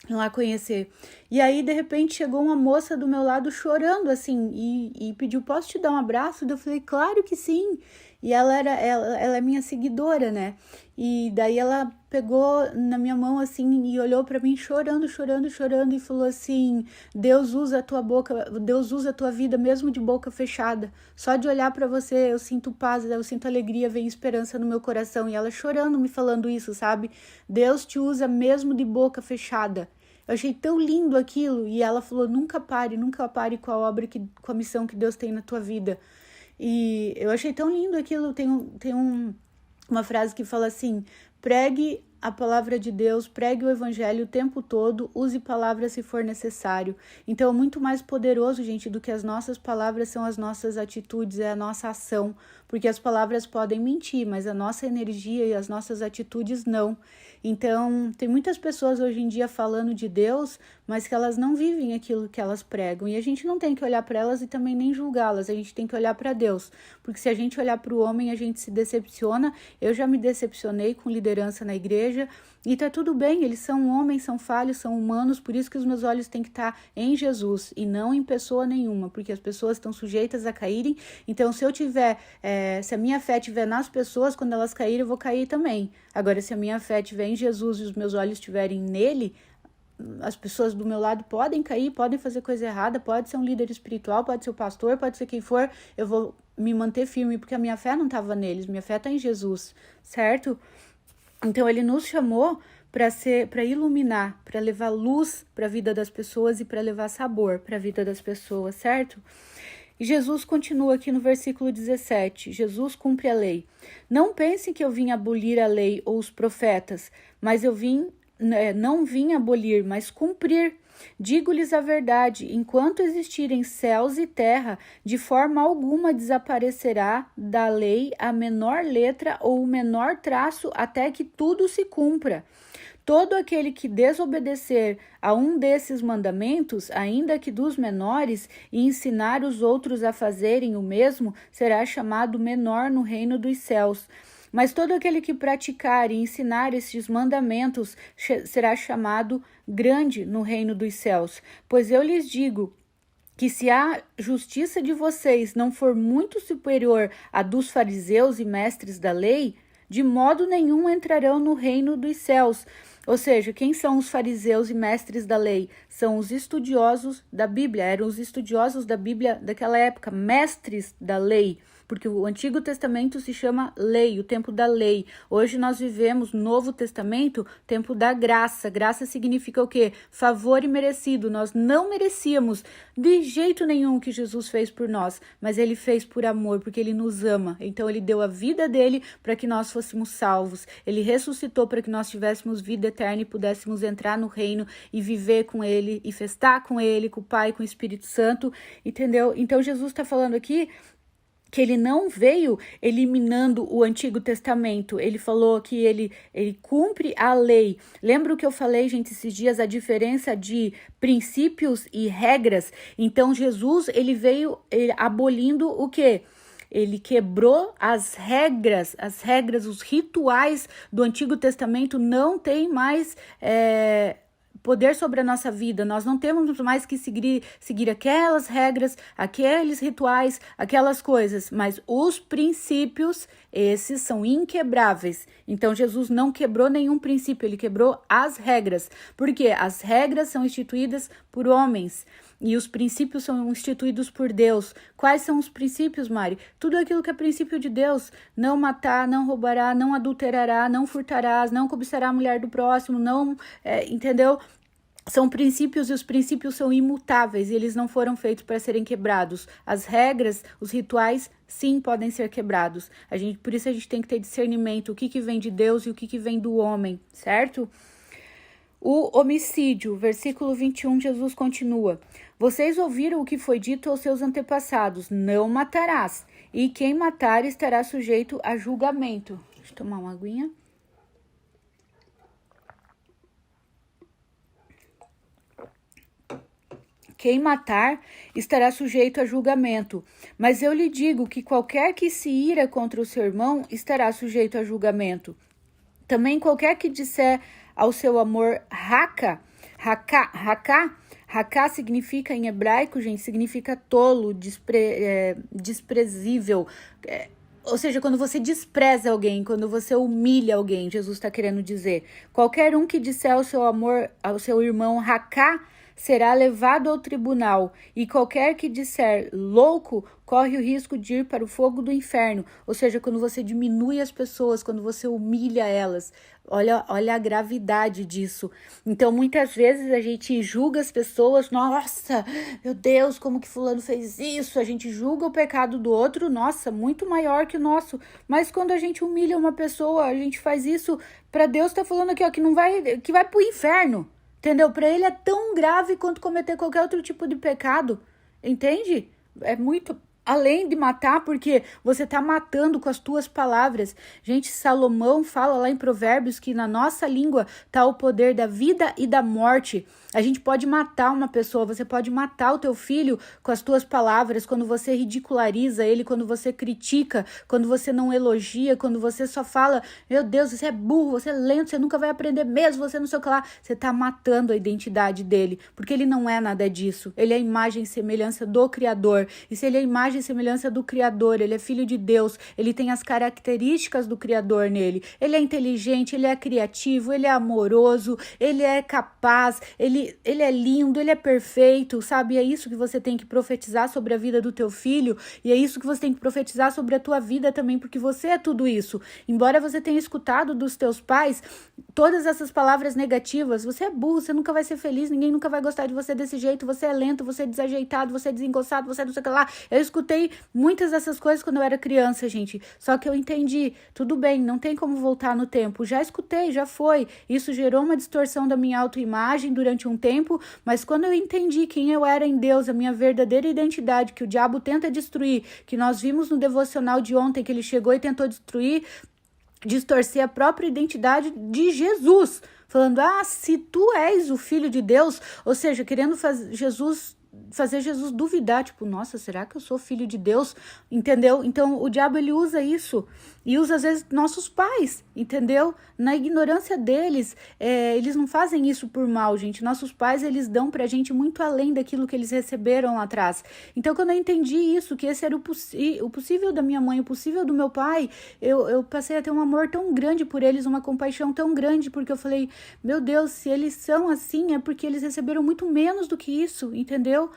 lá conhecer. E aí, de repente, chegou uma moça do meu lado chorando, assim, e pediu, posso te dar um abraço? Eu falei, claro que sim. E ela é minha seguidora, né? E daí ela pegou na minha mão, assim, e olhou pra mim chorando, e falou assim, Deus usa a tua boca, Deus usa a tua vida mesmo de boca fechada. Só de olhar pra você, eu sinto paz, eu sinto alegria, vem esperança no meu coração. E ela chorando, me falando isso, sabe? Deus te usa mesmo de boca fechada. Eu achei tão lindo aquilo. E ela falou, nunca pare com a obra, com a missão que Deus tem na tua vida. E eu achei tão lindo aquilo. Tem uma frase que fala assim, pregue a palavra de Deus, pregue o evangelho o tempo todo, use palavras se for necessário. Então, muito mais poderoso, gente, do que as nossas palavras são as nossas atitudes, é a nossa ação, porque as palavras podem mentir, mas a nossa energia e as nossas atitudes não. Então, tem muitas pessoas hoje em dia falando de Deus, mas que elas não vivem aquilo que elas pregam. E a gente não tem que olhar para elas e também nem julgá-las, a gente tem que olhar para Deus. Porque se a gente olhar para o homem, a gente se decepciona. Eu já me decepcionei com liderança na igreja, e tá tudo bem, eles são homens, são falhos, são humanos, por isso que os meus olhos têm que estar em Jesus e não em pessoa nenhuma, porque as pessoas estão sujeitas a caírem. Então, se a minha fé estiver nas pessoas, quando elas caírem, eu vou cair também. Agora, se a minha fé estiver em Jesus e os meus olhos estiverem nele, as pessoas do meu lado podem cair, podem fazer coisa errada, pode ser um líder espiritual, pode ser o pastor, pode ser quem for, eu vou me manter firme, porque a minha fé não estava neles, minha fé está em Jesus, certo? Então, ele nos chamou para iluminar, para levar luz para a vida das pessoas e para levar sabor para a vida das pessoas, certo? E Jesus continua aqui no versículo 17, Jesus cumpre a lei. Não pensem que eu vim abolir a lei ou os profetas, mas não vim abolir, mas cumprir. Digo-lhes a verdade, enquanto existirem céus e terra, de forma alguma desaparecerá da lei a menor letra ou o menor traço até que tudo se cumpra. Todo aquele que desobedecer a um desses mandamentos, ainda que dos menores, e ensinar os outros a fazerem o mesmo, será chamado menor no reino dos céus. Mas todo aquele que praticar e ensinar estes mandamentos será chamado grande no reino dos céus. Pois eu lhes digo que se a justiça de vocês não for muito superior à dos fariseus e mestres da lei, de modo nenhum entrarão no reino dos céus. Ou seja, quem são os fariseus e mestres da lei? São os estudiosos da Bíblia, eram os estudiosos da Bíblia daquela época, mestres da lei. Porque o Antigo Testamento se chama lei, o tempo da lei. Hoje nós vivemos no Novo Testamento, tempo da graça. Graça significa o quê? Favor imerecido. Nós não merecíamos de jeito nenhum o que Jesus fez por nós, mas ele fez por amor, porque ele nos ama. Então ele deu a vida dele para que nós fôssemos salvos. Ele ressuscitou para que nós tivéssemos vida eterna e pudéssemos entrar no reino e viver com ele, e festar com ele, com o Pai, com o Espírito Santo, entendeu? Então Jesus está falando aqui que ele não veio eliminando o Antigo Testamento, ele falou que ele cumpre a lei. Lembra o que eu falei, gente, esses dias, a diferença de princípios e regras? Então, Jesus, ele veio abolindo o quê? Ele quebrou as regras, os rituais do Antigo Testamento não tem mais poder sobre a nossa vida. Nós não temos mais que seguir aquelas regras, aqueles rituais, aquelas coisas, mas os princípios, esses são inquebráveis. Então, Jesus não quebrou nenhum princípio, ele quebrou as regras, porque as regras são instituídas por homens e os princípios são instituídos por Deus. Quais são os princípios, Mari? Tudo aquilo que é princípio de Deus. Não matar, não roubará, não adulterará, não furtarás, não cobiçará a mulher do próximo, entendeu? São princípios e os princípios são imutáveis e eles não foram feitos para serem quebrados. As regras, os rituais, sim, podem ser quebrados. Por isso a gente tem que ter discernimento, o que vem de Deus e o que vem do homem, certo? O homicídio, versículo 21, Jesus continua. Vocês ouviram o que foi dito aos seus antepassados, não matarás, e quem matar estará sujeito a julgamento. Deixa eu tomar uma aguinha. Quem matar estará sujeito a julgamento. Mas eu lhe digo que qualquer que se ira contra o seu irmão estará sujeito a julgamento. Também qualquer que disser ao seu amor raca significa em hebraico, gente, significa tolo, desprezível. Ou seja, quando você despreza alguém, quando você humilha alguém, Jesus está querendo dizer. Qualquer um que disser ao seu irmão raca será levado ao tribunal, e qualquer que disser louco corre o risco de ir para o fogo do inferno. Ou seja, quando você diminui as pessoas, quando você humilha elas. Olha a gravidade disso. Então, muitas vezes a gente julga as pessoas, nossa, meu Deus, como que fulano fez isso? A gente julga o pecado do outro, nossa, muito maior que o nosso. Mas quando a gente humilha uma pessoa, a gente faz isso para Deus tá falando aqui, ó, que vai pro inferno. Entendeu? Para ele é tão grave quanto cometer qualquer outro tipo de pecado. Entende? É muito além de matar, porque você está matando com as tuas palavras. Gente, Salomão fala lá em Provérbios que na nossa língua está o poder da vida e da morte. A gente pode matar uma pessoa, você pode matar o teu filho com as tuas palavras, quando você ridiculariza ele, quando você critica, quando você não elogia, quando você só fala, meu Deus, você é burro, você é lento, você nunca vai aprender mesmo, você não sei o que lá. Você está matando a identidade dele, porque ele não é nada disso. Ele é a imagem e semelhança do Criador. E se ele é a imagem e semelhança do Criador, ele é filho de Deus, ele tem as características do Criador nele. Ele é inteligente, ele é criativo, ele é amoroso, ele é capaz, ele é lindo, ele é perfeito, sabe? E é isso que você tem que profetizar sobre a vida do teu filho, e é isso que você tem que profetizar sobre a tua vida também, porque você é tudo isso. Embora você tenha escutado dos teus pais todas essas palavras negativas, você é burro, você nunca vai ser feliz, ninguém nunca vai gostar de você desse jeito, você é lento, você é desajeitado, você é desengonçado, você é não sei o que lá. Eu escutei muitas dessas coisas quando eu era criança, gente, só que eu entendi, tudo bem, não tem como voltar no tempo, já escutei, já foi, isso gerou uma distorção da minha autoimagem durante um tempo, mas quando eu entendi quem eu era em Deus, a minha verdadeira identidade, que o diabo tenta destruir, que nós vimos no devocional de ontem, que ele chegou e tentou distorcer a própria identidade de Jesus, falando, se tu és o filho de Deus, ou seja, querendo fazer Jesus duvidar, tipo, nossa, será que eu sou filho de Deus? Entendeu? Então, o diabo, ele usa isso, e usa, às vezes, nossos pais, entendeu? Na ignorância deles, eles não fazem isso por mal, gente. Nossos pais, eles dão pra gente muito além daquilo que eles receberam lá atrás. Então, quando eu entendi isso, que esse era o possível da minha mãe, o possível do meu pai, eu passei a ter um amor tão grande por eles, uma compaixão tão grande, porque eu falei, meu Deus, se eles são assim, é porque eles receberam muito menos do que isso, entendeu?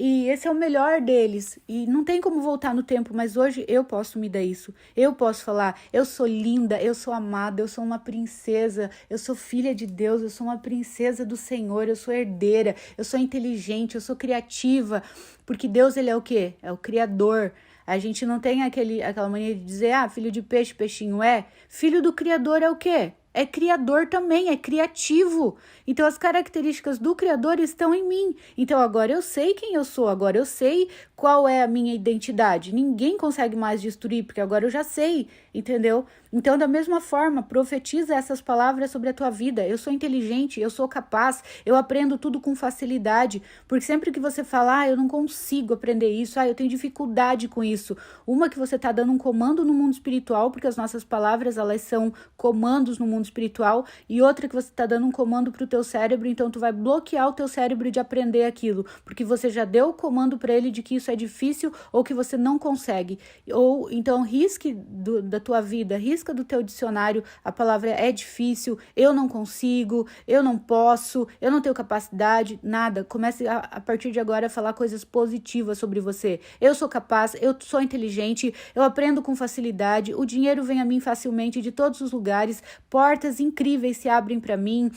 E esse é o melhor deles, e não tem como voltar no tempo, mas hoje eu posso me dar isso, eu posso falar, eu sou linda, eu sou amada, eu sou uma princesa, eu sou filha de Deus, eu sou uma princesa do Senhor, eu sou herdeira, eu sou inteligente, eu sou criativa, porque Deus, ele é o quê? É o Criador. A gente não tem aquela mania de dizer, filho de peixe, peixinho é. Filho do Criador é o quê? É criador também, é criativo. Então, as características do Criador estão em mim. Então, agora eu sei quem eu sou, agora eu sei qual é a minha identidade. Ninguém consegue mais destruir, porque agora eu já sei, entendeu? Então, da mesma forma, profetiza essas palavras sobre a tua vida. Eu sou inteligente, eu sou capaz, eu aprendo tudo com facilidade. Porque sempre que você fala, eu não consigo aprender isso, eu tenho dificuldade com isso. Uma que você está dando um comando no mundo espiritual, porque as nossas palavras, elas são comandos no mundo espiritual, e outra que você está dando um comando para o teu cérebro, então tu vai bloquear o teu cérebro de aprender aquilo, porque você já deu o comando para ele de que isso é difícil ou que você não consegue. Ou então risque da tua vida, risca do teu dicionário a palavra é difícil, eu não consigo, eu não posso, eu não tenho capacidade, nada. Comece a partir de agora a falar coisas positivas sobre você. Eu sou capaz, eu sou inteligente, eu aprendo com facilidade, o dinheiro vem a mim facilmente de todos os lugares, portas incríveis se abrem para mim,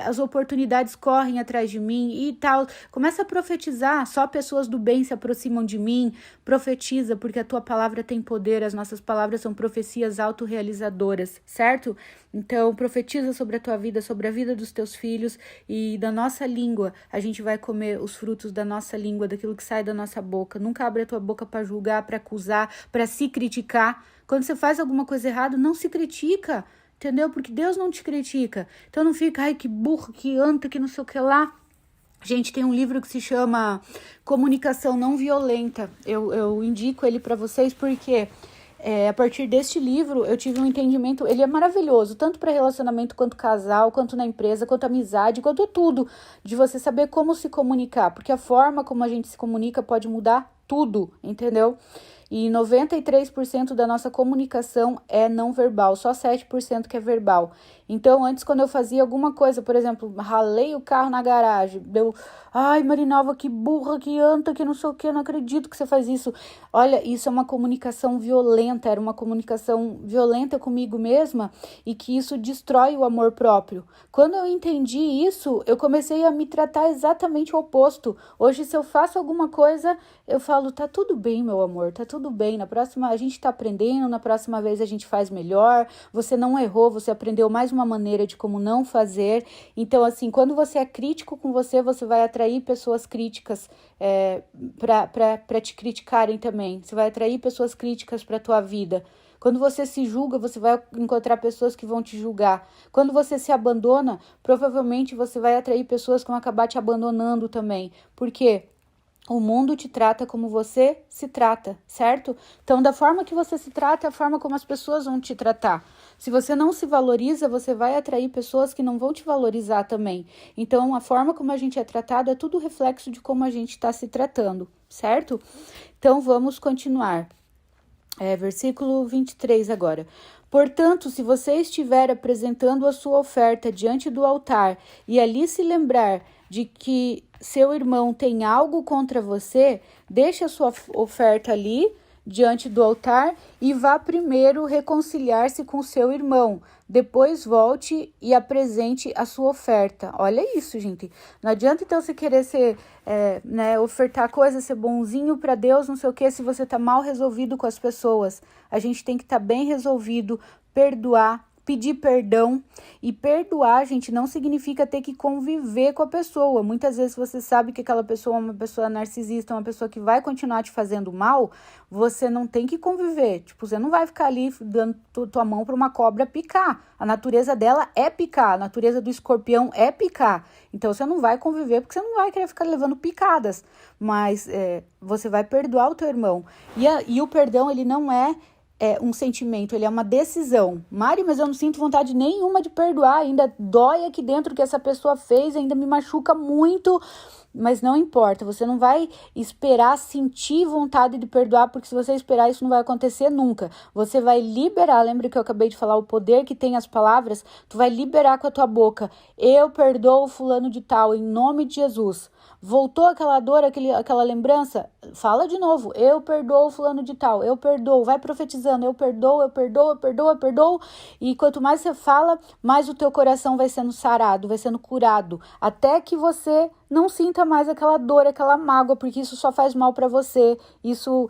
as oportunidades correm atrás de mim e tal. Começa a profetizar, só pessoas do bem se aproximam de mim. Profetiza, porque a tua palavra tem poder, as nossas palavras são profecias autorrealizadoras, certo? Então, profetiza sobre a tua vida, sobre a vida dos teus filhos, e da nossa língua, a gente vai comer os frutos da nossa língua, daquilo que sai da nossa boca. Nunca abre a tua boca para julgar, para acusar, para se criticar. Quando você faz alguma coisa errada, não se critica, entendeu? Porque Deus não te critica. Então não fica, que burro, que anta, que não sei o que lá. Gente, tem um livro que se chama Comunicação Não Violenta. Eu indico ele para vocês porque a partir deste livro eu tive um entendimento, ele é maravilhoso, tanto para relacionamento quanto casal, quanto na empresa, quanto amizade, quanto tudo, de você saber como se comunicar, porque a forma como a gente se comunica pode mudar tudo, entendeu? E 93% da nossa comunicação é não verbal, só 7% que é verbal. Então, antes, quando eu fazia alguma coisa, por exemplo, ralei o carro na garagem, deu, ai, Marinalva, que burra, que anta, que não sei o que, não acredito que você faz isso. Olha, isso é uma comunicação violenta, era uma comunicação violenta comigo mesma e que isso destrói o amor próprio. Quando eu entendi isso, eu comecei a me tratar exatamente o oposto. Hoje, se eu faço alguma coisa, eu falo, tá tudo bem, meu amor, tá tudo bem. Na próxima, a gente tá aprendendo, na próxima vez a gente faz melhor. Você não errou, você aprendeu mais uma maneira de como não fazer. Então, assim, quando você é crítico com você, você vai atrair pessoas críticas para te criticarem também. Você vai atrair pessoas críticas para a tua vida. Quando você se julga, você vai encontrar pessoas que vão te julgar. Quando você se abandona, provavelmente você vai atrair pessoas que vão acabar te abandonando também. Por quê? O mundo te trata como você se trata, certo? Então, da forma que você se trata, é a forma como as pessoas vão te tratar. Se você não se valoriza, você vai atrair pessoas que não vão te valorizar também. Então, a forma como a gente é tratado é tudo reflexo de como a gente está se tratando, certo? Então, vamos continuar. Versículo 23 agora. Portanto, se você estiver apresentando a sua oferta diante do altar e ali se lembrar de que seu irmão tem algo contra você, deixe a sua oferta ali diante do altar e vá primeiro reconciliar-se com seu irmão. Depois volte e apresente a sua oferta. Olha isso, gente. Não adianta então você querer ofertar coisas, ser bonzinho para Deus, não sei o que, se você tá mal resolvido com as pessoas. A gente tem que estar bem resolvido, perdoar, pedir perdão. E perdoar, gente, não significa ter que conviver com a pessoa. Muitas vezes você sabe que aquela pessoa é uma pessoa narcisista, uma pessoa que vai continuar te fazendo mal, você não tem que conviver. Tipo, você não vai ficar ali dando tua mão para uma cobra picar. A natureza dela é picar, a natureza do escorpião é picar. Então, você não vai conviver porque você não vai querer ficar levando picadas. Mas você vai perdoar o teu irmão. E o perdão, ele não é um sentimento, ele é uma decisão. Mari, mas eu não sinto vontade nenhuma de perdoar, ainda dói aqui dentro o que essa pessoa fez, ainda me machuca muito, mas não importa, você não vai esperar sentir vontade de perdoar, porque se você esperar isso não vai acontecer nunca. Você vai liberar, lembra que eu acabei de falar, o poder que tem as palavras, tu vai liberar com a tua boca, eu perdoo fulano de tal, em nome de Jesus. Voltou aquela dor, aquela lembrança? Fala de novo, eu perdoo fulano de tal, eu perdoo, vai profetizando, eu perdoo, eu perdoo, eu perdoo, eu perdoo, e quanto mais você fala, mais o teu coração vai sendo sarado, vai sendo curado, até que você não sinta mais aquela dor, aquela mágoa, porque isso só faz mal para você, isso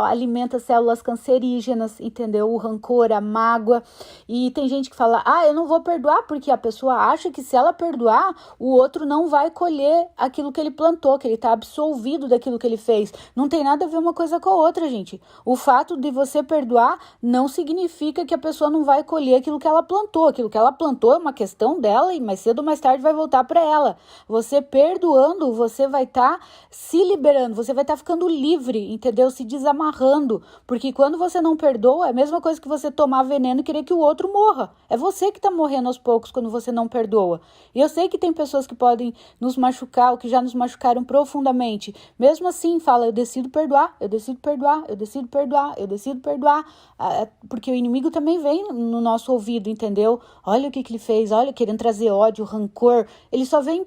alimenta células cancerígenas, entendeu? O rancor, a mágoa, e tem gente que fala, eu não vou perdoar, porque a pessoa acha que se ela perdoar, o outro não vai colher aquilo que ele plantou, que ele tá absolvido daquilo que ele fez. Não tem nada a ver uma coisa com a outra, gente. O fato de você perdoar não significa que a pessoa não vai colher aquilo que ela plantou. Aquilo que ela plantou é uma questão dela e mais cedo ou mais tarde vai voltar para ela. Você perdoando, você vai estar se liberando, você vai estar ficando livre, entendeu? Se desamarrando, porque quando você não perdoa, é a mesma coisa que você tomar veneno e querer que o outro morra. É você que está morrendo aos poucos quando você não perdoa. E eu sei que tem pessoas que podem nos machucar, ou que já nos machucaram profundamente. Mesmo assim, fala, eu decido perdoar, eu decido perdoar, eu decido perdoar, eu decido perdoar, porque o inimigo também vem no nosso ouvido, entendeu? Olha o que ele fez, olha, querendo trazer ódio, rancor, ele só vem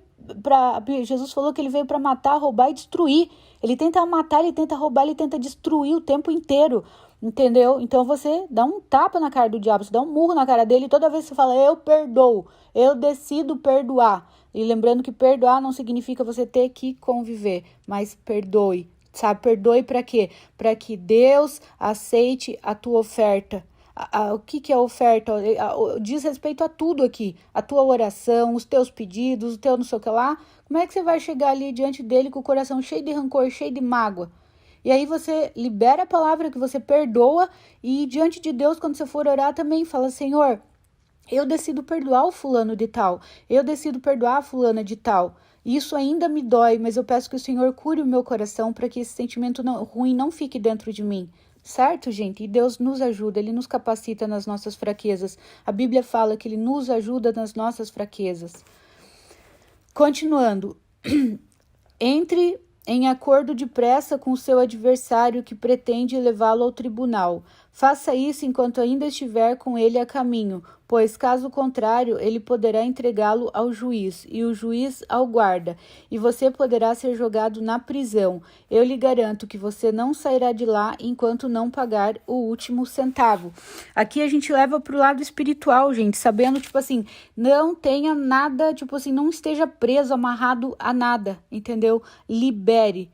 Jesus falou que ele veio para matar, roubar e destruir. Ele tenta matar, ele tenta roubar, ele tenta destruir o tempo inteiro, entendeu? Então você dá um tapa na cara do diabo, você dá um murro na cara dele e toda vez que você fala, eu perdoo, eu decido perdoar. E lembrando que perdoar não significa você ter que conviver, mas perdoe, sabe? Perdoe para quê? Para que Deus aceite a tua oferta. O que é a oferta? Diz respeito a tudo aqui, a tua oração, os teus pedidos, o teu não sei o que lá. Como é que você vai chegar ali diante dele com o coração cheio de rancor, cheio de mágoa? E aí você libera a palavra que você perdoa e diante de Deus, quando você for orar também, fala, Senhor, eu decido perdoar o fulano de tal, eu decido perdoar a fulana de tal. Isso ainda me dói, mas eu peço que o Senhor cure o meu coração para que esse sentimento ruim não fique dentro de mim. Certo, gente? E Deus nos ajuda, Ele nos capacita nas nossas fraquezas. A Bíblia fala que Ele nos ajuda nas nossas fraquezas. Continuando, entre em acordo depressa com seu adversário que pretende levá-lo ao tribunal. Faça isso enquanto ainda estiver com ele a caminho, pois, caso contrário, ele poderá entregá-lo ao juiz, e o juiz ao guarda, e você poderá ser jogado na prisão. Eu lhe garanto que você não sairá de lá enquanto não pagar o último centavo. Aqui a gente leva pro lado espiritual, gente, sabendo, tipo assim, não tenha nada, tipo assim, não esteja preso, amarrado a nada, entendeu? Libere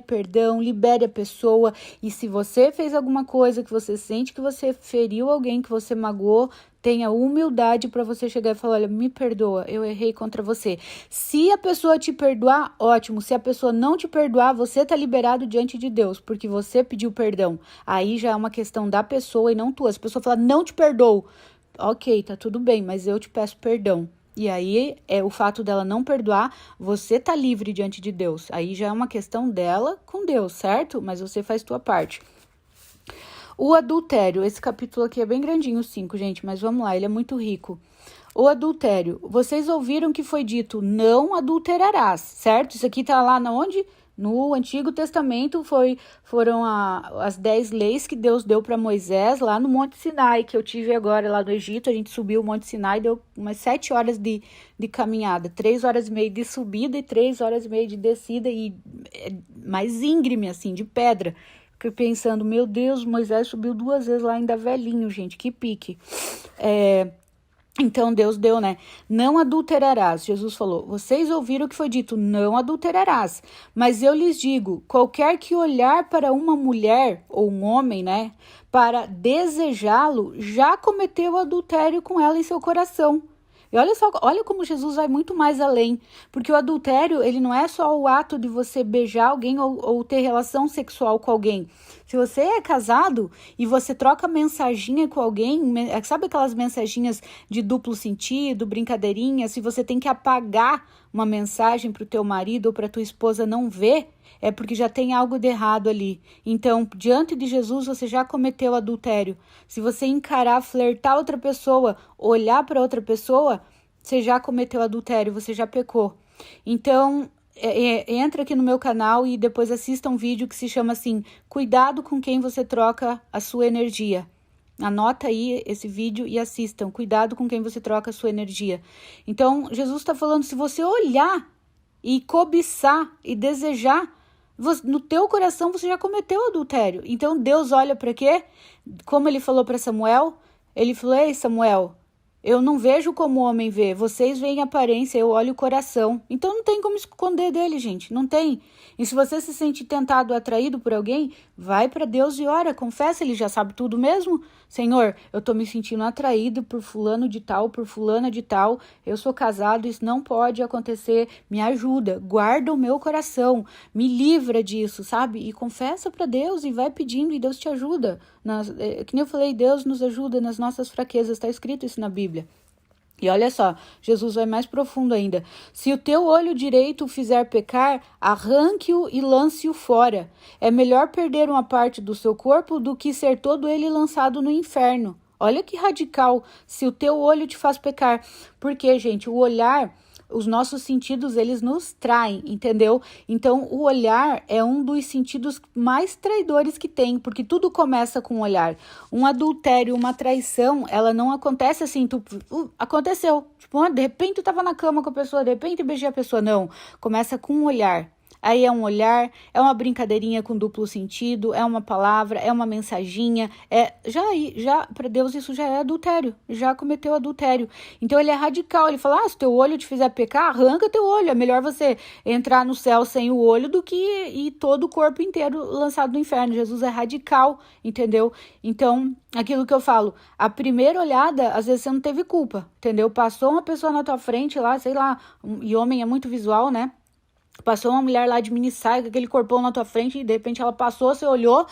perdão, libere a pessoa, e se você fez alguma coisa que você sente que você feriu alguém, que você magoou, tenha humildade para você chegar e falar, olha, me perdoa, eu errei contra você. Se a pessoa te perdoar, ótimo. Se a pessoa não te perdoar, você tá liberado diante de Deus, porque você pediu perdão. Aí já é uma questão da pessoa e não tua. Se a pessoa falar, não te perdoo, ok, tá tudo bem, mas eu te peço perdão. E aí, o fato dela não perdoar, você tá livre diante de Deus. Aí já é uma questão dela com Deus, certo? Mas você faz tua parte. O adultério, esse capítulo aqui é bem grandinho, 5, gente, mas vamos lá, ele é muito rico. O adultério, vocês ouviram que foi dito, não adulterarás, certo? Isso aqui tá lá na onde? No Antigo Testamento foram as 10 leis que Deus deu para Moisés lá no Monte Sinai, que eu tive agora lá no Egito. A gente subiu o Monte Sinai, deu umas 7 horas de caminhada, 3 horas e meia de subida e 3 horas e meia de descida, e mais íngreme, assim, de pedra. Fiquei pensando, meu Deus, Moisés subiu 2 vezes lá, ainda velhinho, gente, que pique. Então Deus deu, né? Não adulterarás. Jesus falou, vocês ouviram o que foi dito, não adulterarás. Mas eu lhes digo, qualquer que olhar para uma mulher, ou um homem, né? Para desejá-lo, já cometeu adultério com ela em seu coração. E olha só, olha como Jesus vai muito mais além, porque o adultério, ele não é só o ato de você beijar alguém ou ter relação sexual com alguém. Se você é casado e você troca mensaginha com alguém, sabe aquelas mensaginhas de duplo sentido, brincadeirinha, se você tem que apagar uma mensagem para o teu marido ou para tua esposa não ver, é porque já tem algo de errado ali. Então, diante de Jesus, você já cometeu adultério. Se você encarar, flertar outra pessoa, olhar para outra pessoa, você já cometeu adultério, você já pecou. Então, entra aqui no meu canal e depois assista um vídeo que se chama assim, cuidado com quem você troca a sua energia. Anota aí esse vídeo e assistam, cuidado com quem você troca a sua energia. Então, Jesus está falando, se você olhar e cobiçar e desejar, no teu coração você já cometeu adultério. Então Deus olha para quê? Como ele falou para Samuel, ele falou, ei Samuel, eu não vejo como o homem vê, vocês veem a aparência, eu olho o coração. Então não tem como esconder dele, gente, não tem. E se você se sente tentado, atraído por alguém, vai para Deus e ora, confessa, ele já sabe tudo mesmo. Senhor, eu tô me sentindo atraído por fulano de tal, por fulana de tal, eu sou casado, isso não pode acontecer, me ajuda, guarda o meu coração, me livra disso, sabe? E confessa para Deus e vai pedindo e Deus te ajuda. Que nem eu falei, Deus nos ajuda nas nossas fraquezas, está escrito isso na Bíblia. E olha só, Jesus vai mais profundo ainda. Se o teu olho direito o fizer pecar, arranque-o e lance-o fora. É melhor perder uma parte do seu corpo do que ser todo ele lançado no inferno. Olha que radical, se o teu olho te faz pecar. Porque, gente, o olhar, os nossos sentidos, eles nos traem, entendeu? Então, o olhar é um dos sentidos mais traidores que tem, porque tudo começa com o olhar. Um adultério, uma traição, ela não acontece assim, aconteceu. Tipo, de repente tu tava na cama com a pessoa, de repente beijei a pessoa. Não, começa com um olhar. Aí é um olhar, é uma brincadeirinha com duplo sentido, é uma palavra, é uma mensaginha, já para Deus isso já é adultério, já cometeu adultério. Então ele é radical, ele fala, se teu olho te fizer pecar, arranca teu olho, é melhor você entrar no céu sem o olho do que ir todo o corpo inteiro lançado no inferno. Jesus é radical, entendeu? Então, aquilo que eu falo, a primeira olhada, às vezes você não teve culpa, entendeu? Passou uma pessoa na tua frente lá, sei lá, e homem é muito visual, né? Passou uma mulher lá de mini saia, com aquele corpão na tua frente, e de repente ela passou, você olhou,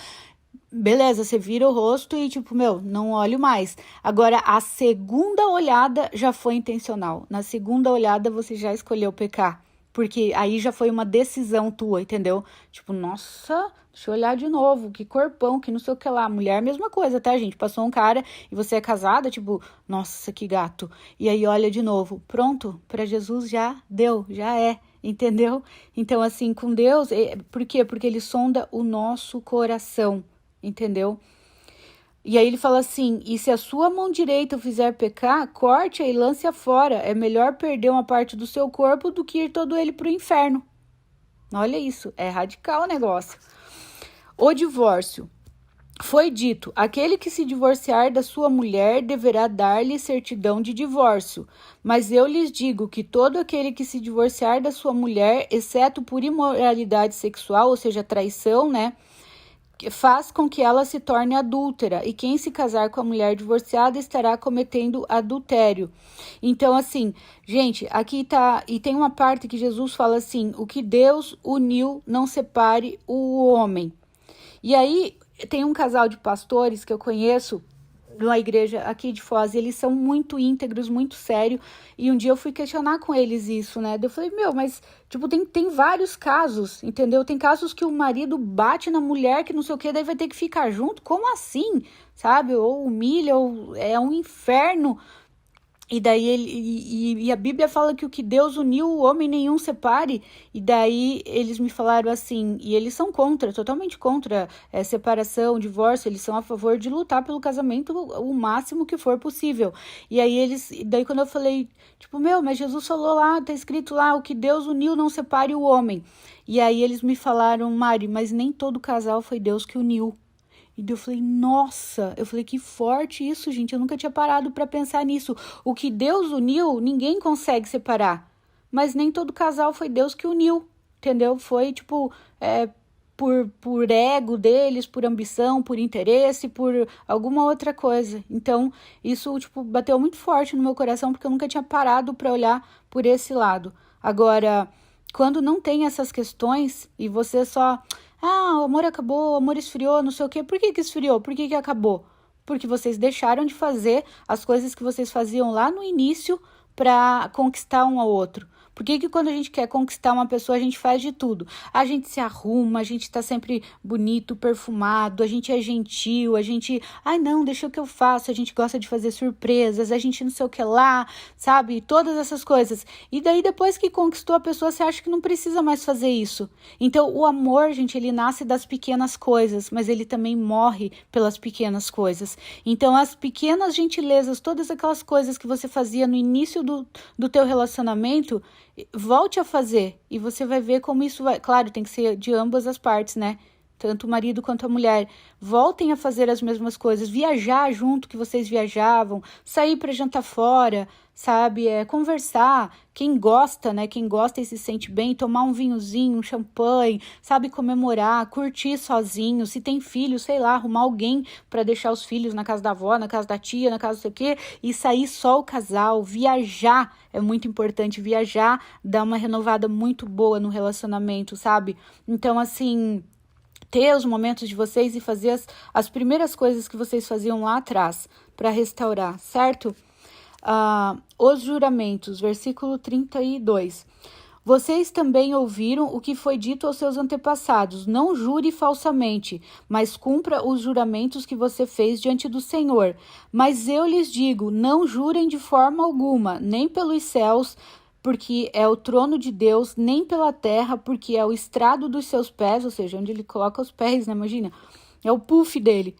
beleza, você vira o rosto e tipo, não olho mais. Agora, a segunda olhada já foi intencional. Na segunda olhada você já escolheu pecar, Porque aí já foi uma decisão tua, entendeu? Tipo, nossa, deixa eu olhar de novo, que corpão, que não sei o que lá. Mulher, mesma coisa, tá, gente? Passou um cara e você é casada, tipo, nossa, que gato. E aí olha de novo, pronto, pra Jesus já deu, já é, entendeu? Então, assim, com Deus, por quê? Porque ele sonda o nosso coração, entendeu? E aí ele fala assim, e se a sua mão direita o fizer pecar, corte-a e lance-a fora. É melhor perder uma parte do seu corpo do que ir todo ele para o inferno. Olha isso, é radical o negócio. O divórcio. Foi dito, aquele que se divorciar da sua mulher deverá dar-lhe certidão de divórcio. Mas eu lhes digo que todo aquele que se divorciar da sua mulher, exceto por imoralidade sexual, ou seja, traição, né? Faz com que ela se torne adúltera, e quem se casar com a mulher divorciada estará cometendo adultério. Então, assim, gente, aqui tá, e tem uma parte que Jesus fala assim, o que Deus uniu, não separe o homem. E aí, tem um casal de pastores que eu conheço, numa igreja aqui de Foz, eles são muito íntegros, muito sérios, e um dia eu fui questionar com eles isso, né? Eu falei, mas, tipo, tem vários casos, entendeu? Tem casos que o marido bate na mulher, que não sei o que, daí vai ter que ficar junto, como assim? Sabe? Ou humilha, ou é um inferno. E daí e a Bíblia fala que o que Deus uniu, o homem nenhum separe. E daí eles me falaram assim, e eles são contra, totalmente contra separação, divórcio, eles são a favor de lutar pelo casamento o máximo que for possível. E aí daí quando eu falei, tipo, mas Jesus falou lá, tá escrito lá, o que Deus uniu não separe o homem. E aí eles me falaram, Mari, mas nem todo casal foi Deus que uniu. E daí eu falei, nossa, que forte isso, gente, eu nunca tinha parado para pensar nisso. O que Deus uniu, ninguém consegue separar, mas nem todo casal foi Deus que uniu, entendeu? Foi, tipo, por ego deles, por ambição, por interesse, por alguma outra coisa. Então, isso, tipo, bateu muito forte no meu coração, porque eu nunca tinha parado para olhar por esse lado. Agora, quando não tem essas questões e você só... o amor acabou, o amor esfriou, não sei o quê. Por que esfriou? Por que acabou? Porque vocês deixaram de fazer as coisas que vocês faziam lá no início para conquistar um ao outro. Por que quando a gente quer conquistar uma pessoa, a gente faz de tudo? A gente se arruma, a gente tá sempre bonito, perfumado, a gente é gentil, a gente... não, deixa o que eu faço, a gente gosta de fazer surpresas, a gente não sei o que lá, sabe? Todas essas coisas. E daí, depois que conquistou a pessoa, você acha que não precisa mais fazer isso. Então, o amor, gente, ele nasce das pequenas coisas, mas ele também morre pelas pequenas coisas. Então, as pequenas gentilezas, todas aquelas coisas que você fazia no início do teu relacionamento, volte a fazer e você vai ver como isso vai... Claro, tem que ser de ambas as partes, né? Tanto o marido quanto a mulher. Voltem a fazer as mesmas coisas, viajar junto que vocês viajavam, sair para jantar fora, sabe? Conversar. Quem gosta, né? Quem gosta e se sente bem, tomar um vinhozinho, um champanhe, sabe? Comemorar, curtir sozinho. Se tem filho, sei lá, arrumar alguém para deixar os filhos na casa da avó, na casa da tia, na casa não sei o quê, e sair só o casal, viajar. É muito importante viajar, dá uma renovada muito boa no relacionamento, sabe? Então, assim... ter os momentos de vocês e fazer as primeiras coisas que vocês faziam lá atrás para restaurar, certo? Os juramentos, versículo 32. Vocês também ouviram o que foi dito aos seus antepassados. Não jure falsamente, mas cumpra os juramentos que você fez diante do Senhor. Mas eu lhes digo, não jurem de forma alguma, nem pelos céus, porque é o trono de Deus, nem pela terra, porque é o estrado dos seus pés, ou seja, onde ele coloca os pés, né? Imagina, é o puff dele.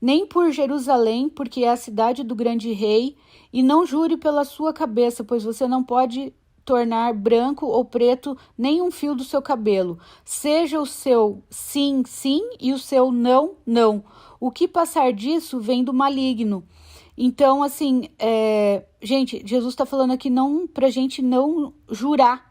Nem por Jerusalém, porque é a cidade do grande rei, e não jure pela sua cabeça, pois você não pode tornar branco ou preto nenhum fio do seu cabelo. Seja o seu sim, sim, e o seu não, não. O que passar disso vem do maligno. Então, assim, gente, Jesus está falando aqui não pra gente não jurar.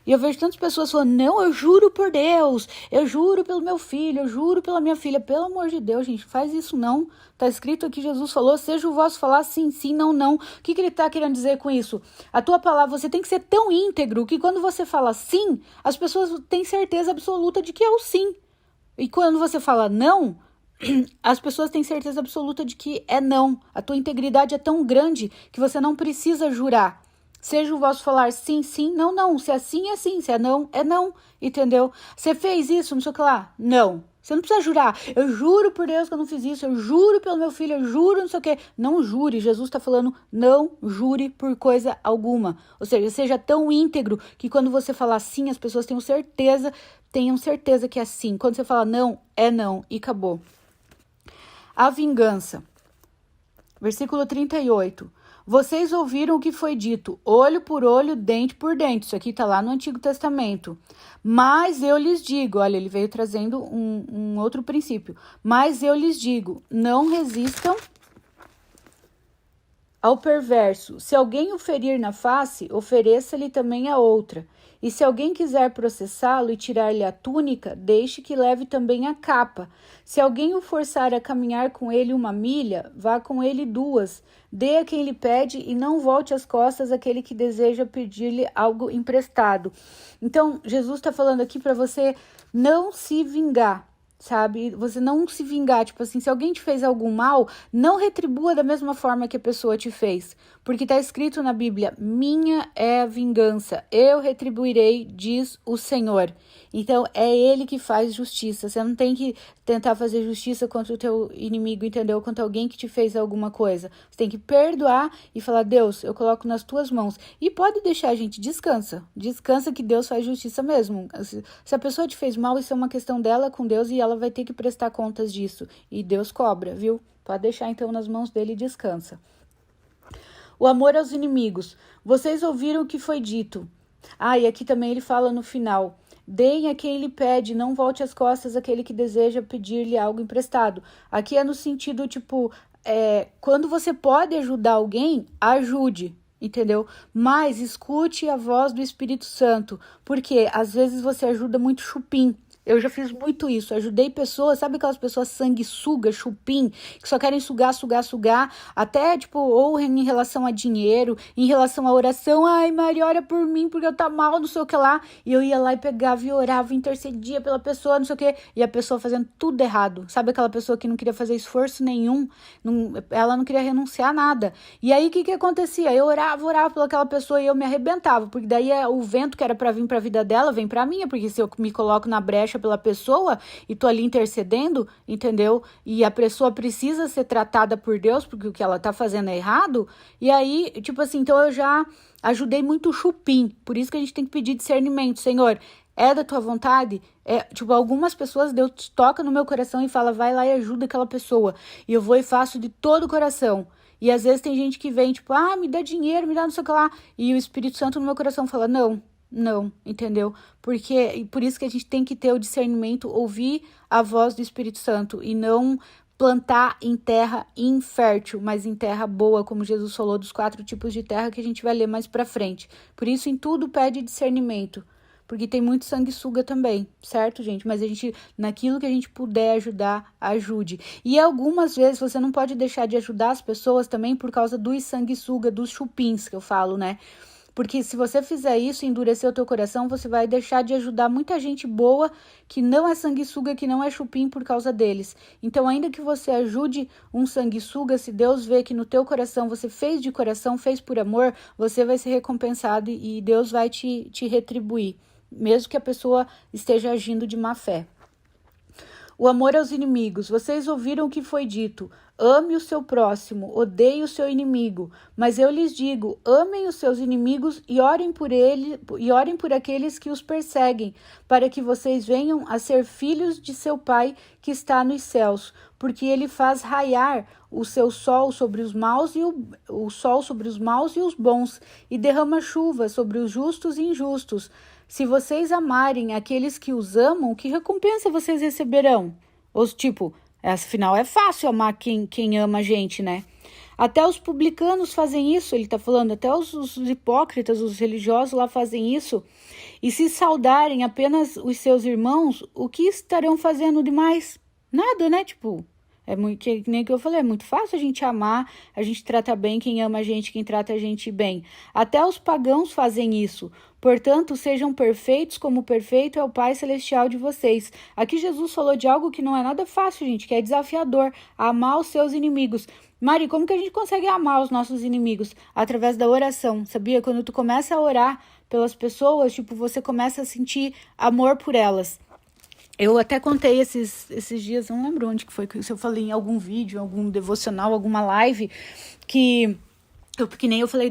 E eu vejo tantas pessoas falando, não, eu juro por Deus, eu juro pelo meu filho, eu juro pela minha filha. Pelo amor de Deus, gente, faz isso não. Tá escrito aqui, Jesus falou, seja o vosso falar sim, sim, não, não. O que ele tá querendo dizer com isso? A tua palavra, você tem que ser tão íntegro que quando você fala sim, as pessoas têm certeza absoluta de que é o sim. E quando você fala não... as pessoas têm certeza absoluta de que é não. A tua integridade é tão grande que você não precisa jurar, Seja o vosso falar sim, sim, não, não. Se é sim, é sim. Se é não, entendeu? Você fez isso, não sei o que lá. Não. Você não precisa jurar. Eu juro por Deus que eu não fiz isso. Eu juro pelo meu filho. Eu juro não sei o que. Não jure. Jesus está falando, não jure por coisa alguma. Ou seja, seja tão íntegro que quando você falar sim, as pessoas tenham certeza que é sim. Quando você fala não, é não. E acabou. A vingança. Versículo 38. Vocês ouviram o que foi dito, olho por olho, dente por dente. Isso aqui está lá no Antigo Testamento. Mas eu lhes digo, olha, ele veio trazendo um outro princípio. Mas eu lhes digo, não resistam ao perverso. Se alguém o ferir na face, ofereça-lhe também a outra. E se alguém quiser processá-lo e tirar-lhe a túnica, deixe que leve também a capa. Se alguém o forçar a caminhar com ele 1 milha, vá com ele 2. Dê a quem lhe pede e não volte as costas àquele que deseja pedir-lhe algo emprestado. Então, Jesus está falando aqui para você não se vingar. Sabe, você não se vingar, tipo assim, se alguém te fez algum mal, não retribua da mesma forma que a pessoa te fez, porque está escrito na Bíblia, minha é a vingança, eu retribuirei, diz o Senhor. Então, é ele que faz justiça, você não tem que tentar fazer justiça contra o teu inimigo, entendeu? Contra alguém que te fez alguma coisa, você tem que perdoar e falar, Deus, eu coloco nas tuas mãos, e pode deixar, gente, descansa que Deus faz justiça mesmo. Se a pessoa te fez mal, isso é uma questão dela com Deus e ela vai ter que prestar contas disso. E Deus cobra, viu? Pode deixar então nas mãos dele e descansa. O amor aos inimigos. Vocês ouviram o que foi dito. E aqui também ele fala no final. Deem a quem lhe pede, não volte as costas àquele que deseja pedir-lhe algo emprestado. Aqui é no sentido, tipo, quando você pode ajudar alguém, ajude. Entendeu? Mas escute a voz do Espírito Santo, porque às vezes você ajuda muito chupim. Eu já fiz muito isso, ajudei pessoas, sabe aquelas pessoas sanguessuga, chupim, que só querem sugar, até tipo, ou em relação a dinheiro, em relação à oração, ai Maria, ora por mim, porque eu tá mal, não sei o que lá, e eu ia lá e pegava e orava, intercedia pela pessoa, não sei o que, e a pessoa fazendo tudo errado, sabe aquela pessoa que não queria fazer esforço nenhum, ela não queria renunciar a nada, e aí o que acontecia? Eu orava pelaquela pessoa e eu me arrebentava, porque daí o vento que era pra vir pra vida dela, vem pra minha, porque se eu me coloco na brecha pela pessoa e tô ali intercedendo, entendeu? E a pessoa precisa ser tratada por Deus porque o que ela tá fazendo é errado. E aí, tipo assim, então eu já ajudei muito o chupim. Por isso que a gente tem que pedir discernimento, Senhor. É da tua vontade? Tipo, algumas pessoas Deus toca no meu coração e fala, vai lá e ajuda aquela pessoa. E eu vou e faço de todo o coração. E às vezes tem gente que vem, tipo, me dá dinheiro, me dá não sei o que lá. E o Espírito Santo no meu coração fala, não, entendeu? Porque por isso que a gente tem que ter o discernimento, ouvir a voz do Espírito Santo e não plantar em terra infértil, mas em terra boa, como Jesus falou dos 4 tipos de terra que a gente vai ler mais pra frente. Por isso, em tudo pede discernimento, porque tem muito sanguessuga também, certo, gente? Mas a gente, naquilo que a gente puder ajudar, ajude. E algumas vezes você não pode deixar de ajudar as pessoas também por causa dos sanguessuga, dos chupins que eu falo, né? Porque se você fizer isso, endurecer o teu coração, você vai deixar de ajudar muita gente boa que não é sanguessuga, que não é chupim por causa deles. Então, ainda que você ajude um sanguessuga, se Deus vê que no teu coração você fez de coração, fez por amor, você vai ser recompensado e Deus vai te retribuir, mesmo que a pessoa esteja agindo de má fé. O amor aos inimigos. Vocês ouviram o que foi dito. Ame o seu próximo, odeie o seu inimigo. Mas eu lhes digo, amem os seus inimigos e orem por aqueles que os perseguem, para que vocês venham a ser filhos de seu Pai que está nos céus, porque ele faz raiar o seu sol sobre os maus e o sol sobre os maus e os bons, e derrama chuva sobre os justos e injustos. Se vocês amarem aqueles que os amam, que recompensa vocês receberão? Afinal é fácil amar quem ama a gente, né? Até os publicanos fazem isso, ele está falando, até os hipócritas, os religiosos lá fazem isso. E se saudarem apenas os seus irmãos, o que estarão fazendo demais? Nada, né? É muito, que nem que eu falei, é muito fácil a gente amar, a gente trata bem quem ama a gente, quem trata a gente bem. Até os pagãos fazem isso. Portanto, sejam perfeitos como perfeito é o Pai Celestial de vocês. Aqui Jesus falou de algo que não é nada fácil, gente, que é desafiador, amar os seus inimigos. Mari, como que a gente consegue amar os nossos inimigos? Através da oração, sabia? Quando tu começa a orar pelas pessoas, tipo, você começa a sentir amor por elas. Eu até contei esses dias, não lembro onde que foi, se eu falei em algum vídeo, algum devocional, alguma live, que nem eu falei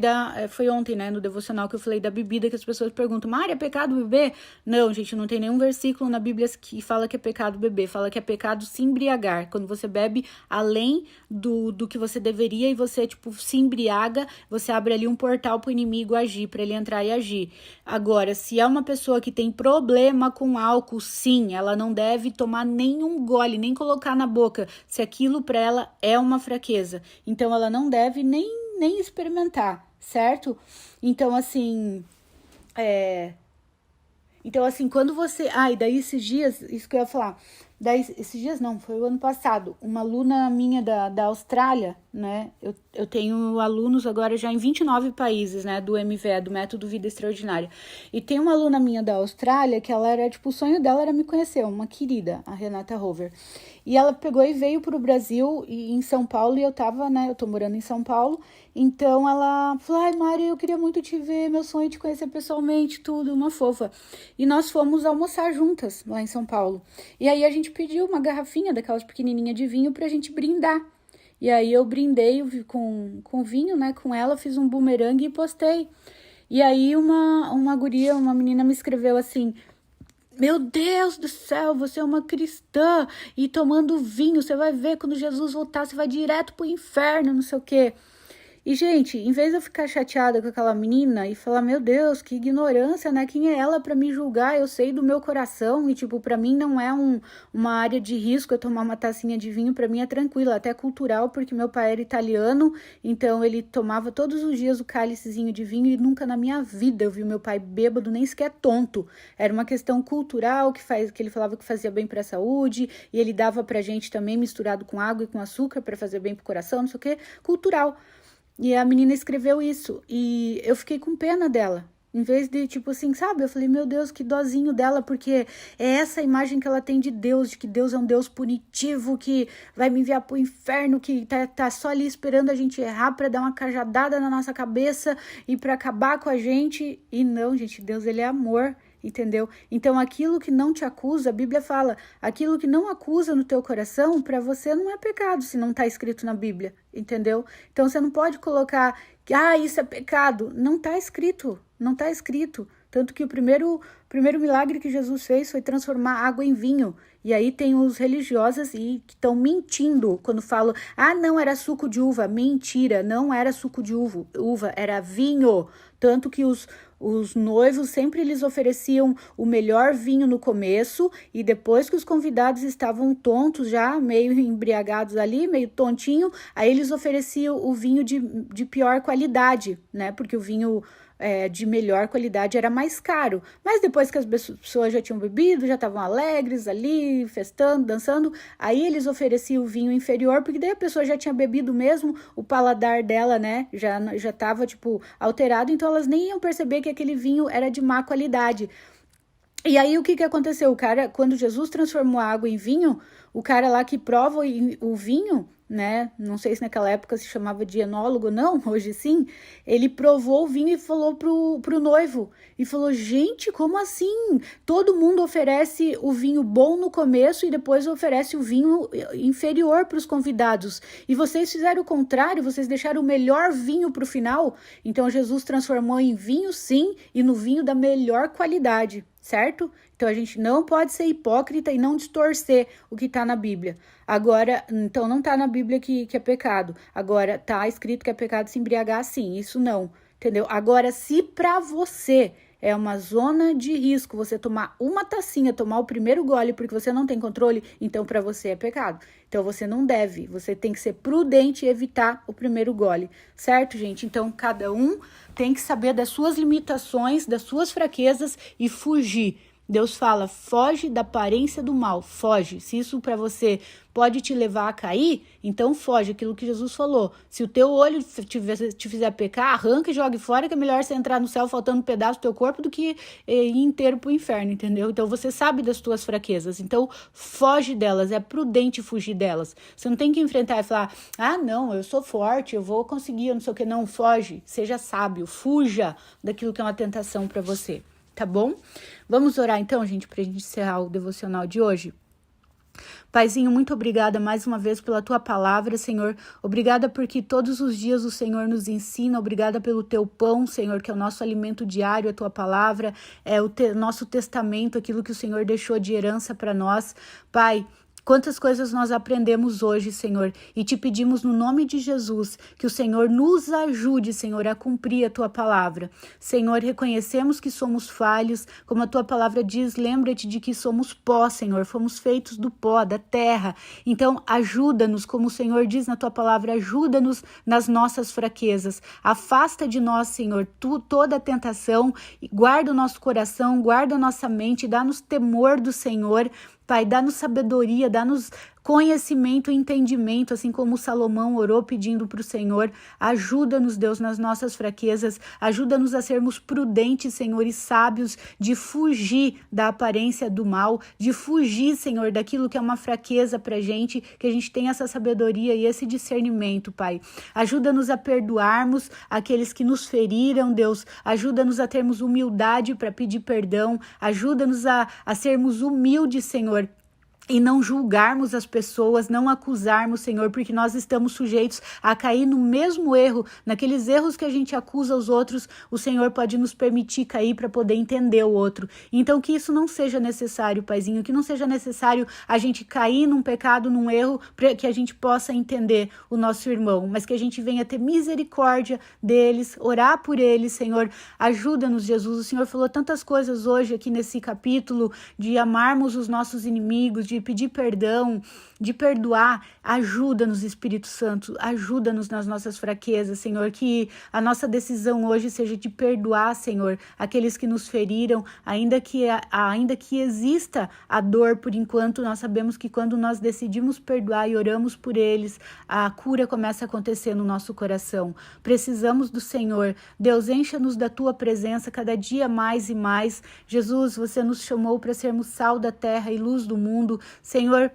foi ontem, né, no devocional que eu falei da bebida, que as pessoas perguntam, Mari, é pecado beber? Não, gente, não tem nenhum versículo na Bíblia que fala que é pecado beber, fala que é pecado se embriagar, quando você bebe além do que você deveria e você, tipo, se embriaga, você abre ali um portal pro inimigo agir, pra ele entrar e agir. Agora, se é uma pessoa que tem problema com álcool, sim, ela não deve tomar nenhum gole, nem colocar na boca, se aquilo pra ela é uma fraqueza. Então, ela não deve nem experimentar, certo? Então, assim, quando você... e daí esses dias, isso que eu ia falar, daí esses dias não, foi o ano passado, uma aluna minha da Austrália, né, eu tenho alunos agora já em 29 países, né, do MVE, do Método Vida Extraordinária, e tem uma aluna minha da Austrália que ela era, tipo, o sonho dela era me conhecer, uma querida, a Renata Rover, e ela pegou e veio pro Brasil, em São Paulo, e eu tô morando em São Paulo, então ela falou, ai Mari, eu queria muito te ver, meu sonho é te conhecer pessoalmente, tudo, uma fofa, e nós fomos almoçar juntas lá em São Paulo, e aí a gente pediu uma garrafinha daquelas pequenininhas de vinho pra gente brindar. E aí eu brindei com vinho, né, com ela, fiz um bumerangue e postei. E aí uma guria, uma menina me escreveu assim, meu Deus do céu, você é uma cristã e tomando vinho, você vai ver quando Jesus voltar, você vai direto pro inferno, não sei o quê. E, gente, em vez de eu ficar chateada com aquela menina e falar, meu Deus, que ignorância, né? Quem é ela pra me julgar? Eu sei do meu coração e, tipo, pra mim não é uma área de risco eu tomar uma tacinha de vinho, pra mim é tranquilo, até cultural, porque meu pai era italiano, então ele tomava todos os dias o cálicezinho de vinho e nunca na minha vida eu vi meu pai bêbado, nem sequer tonto. Era uma questão cultural que ele falava que fazia bem pra saúde e ele dava pra gente também misturado com água e com açúcar pra fazer bem pro coração, não sei o que, cultural. E a menina escreveu isso, e eu fiquei com pena dela. Em vez de, tipo assim, sabe? Eu falei, meu Deus, que dozinho dela, porque é essa imagem que ela tem de Deus, de que Deus é um Deus punitivo, que vai me enviar pro inferno, que tá só ali esperando a gente errar pra dar uma cajadada na nossa cabeça e pra acabar com a gente. E não, gente, Deus, ele é amor. Entendeu? Então, aquilo que não te acusa, a Bíblia fala, aquilo que não acusa no teu coração, para você não é pecado, se não está escrito na Bíblia, entendeu? Então, você não pode colocar, isso é pecado. Não está escrito, não está escrito. Tanto que o primeiro milagre que Jesus fez foi transformar água em vinho. E aí tem os religiosos que estão mentindo quando falam, não, era suco de uva. Mentira, não era suco de uva, era vinho. Tanto que os noivos sempre eles ofereciam o melhor vinho no começo e depois que os convidados estavam tontos já, meio embriagados ali, meio tontinho, aí eles ofereciam o vinho de pior qualidade, né? Porque o vinho de melhor qualidade era mais caro. Mas depois que as pessoas já tinham bebido, já estavam alegres ali, festando, dançando, aí eles ofereciam o vinho inferior, porque daí a pessoa já tinha bebido mesmo, o paladar dela, né, já estava, tipo, alterado, então elas nem iam perceber que aquele vinho era de má qualidade. E aí o que aconteceu? O cara, quando Jesus transformou a água em vinho, o cara lá que prova o vinho, né, não sei se naquela época se chamava de enólogo, não, hoje sim, ele provou o vinho e falou pro noivo, e falou, gente, como assim? Todo mundo oferece o vinho bom no começo e depois oferece o vinho inferior para os convidados, e vocês fizeram o contrário, vocês deixaram o melhor vinho para o final, então Jesus transformou em vinho sim, e no vinho da melhor qualidade, certo? Então a gente não pode ser hipócrita e não distorcer o que está na Bíblia. Agora, então não está na Bíblia que é pecado. Agora, está escrito que é pecado se embriagar, sim, isso não, entendeu? Agora, se para você é uma zona de risco você tomar uma tacinha, tomar o primeiro gole porque você não tem controle, então para você é pecado. Então você não deve, você tem que ser prudente e evitar o primeiro gole, certo, gente? Então cada um tem que saber das suas limitações, das suas fraquezas e fugir. Deus fala, foge da aparência do mal, foge. Se isso para você pode te levar a cair, então foge, aquilo que Jesus falou. Se o teu olho te fizer pecar, arranca e jogue fora, que é melhor você entrar no céu faltando um pedaço do teu corpo do que ir inteiro pro inferno, entendeu? Então você sabe das tuas fraquezas, então foge delas, é prudente fugir delas. Você não tem que enfrentar e falar, não, eu sou forte, eu vou conseguir, eu não sei o que, não, foge, seja sábio, fuja daquilo que é uma tentação para você. Tá bom? Vamos orar então, gente, pra gente encerrar o devocional de hoje? Paizinho, muito obrigada mais uma vez pela tua palavra, Senhor. Obrigada porque todos os dias o Senhor nos ensina. Obrigada pelo teu pão, Senhor, que é o nosso alimento diário, a tua palavra, é o nosso testamento, aquilo que o Senhor deixou de herança para nós. Pai, quantas coisas nós aprendemos hoje, Senhor, e te pedimos no nome de Jesus que o Senhor nos ajude, Senhor, a cumprir a tua palavra. Senhor, reconhecemos que somos falhos, como a tua palavra diz, lembra-te de que somos pó, Senhor, fomos feitos do pó, da terra. Então, ajuda-nos, como o Senhor diz na tua palavra, ajuda-nos nas nossas fraquezas. Afasta de nós, Senhor, toda a tentação, guarda o nosso coração, guarda a nossa mente, dá-nos temor do Senhor. Pai, dá-nos sabedoria, dá-nos conhecimento e entendimento, assim como Salomão orou pedindo para o Senhor. Ajuda-nos, Deus, nas nossas fraquezas. Ajuda-nos a sermos prudentes, Senhor, e sábios de fugir da aparência do mal, de fugir, Senhor, daquilo que é uma fraqueza para a gente, que a gente tenha essa sabedoria e esse discernimento, Pai. Ajuda-nos a perdoarmos aqueles que nos feriram, Deus. Ajuda-nos a termos humildade para pedir perdão. Ajuda-nos a sermos humildes, Senhor, e não julgarmos as pessoas, não acusarmos, Senhor, porque nós estamos sujeitos a cair no mesmo erro, naqueles erros que a gente acusa os outros, o Senhor pode nos permitir cair para poder entender o outro. Então que isso não seja necessário, Paizinho, que não seja necessário a gente cair num pecado, num erro, para que a gente possa entender o nosso irmão, mas que a gente venha ter misericórdia deles, orar por eles, Senhor. Ajuda-nos, Jesus. O Senhor falou tantas coisas hoje aqui nesse capítulo, de amarmos os nossos inimigos, de pedir perdão, de perdoar. Ajuda-nos, Espírito Santo, ajuda-nos nas nossas fraquezas, Senhor, que a nossa decisão hoje seja de perdoar, Senhor, aqueles que nos feriram, ainda que exista a dor por enquanto, nós sabemos que quando nós decidimos perdoar e oramos por eles, a cura começa a acontecer no nosso coração. Precisamos do Senhor. Deus, encha-nos da tua presença cada dia mais e mais. Jesus, você nos chamou para sermos sal da terra e luz do mundo. Senhor,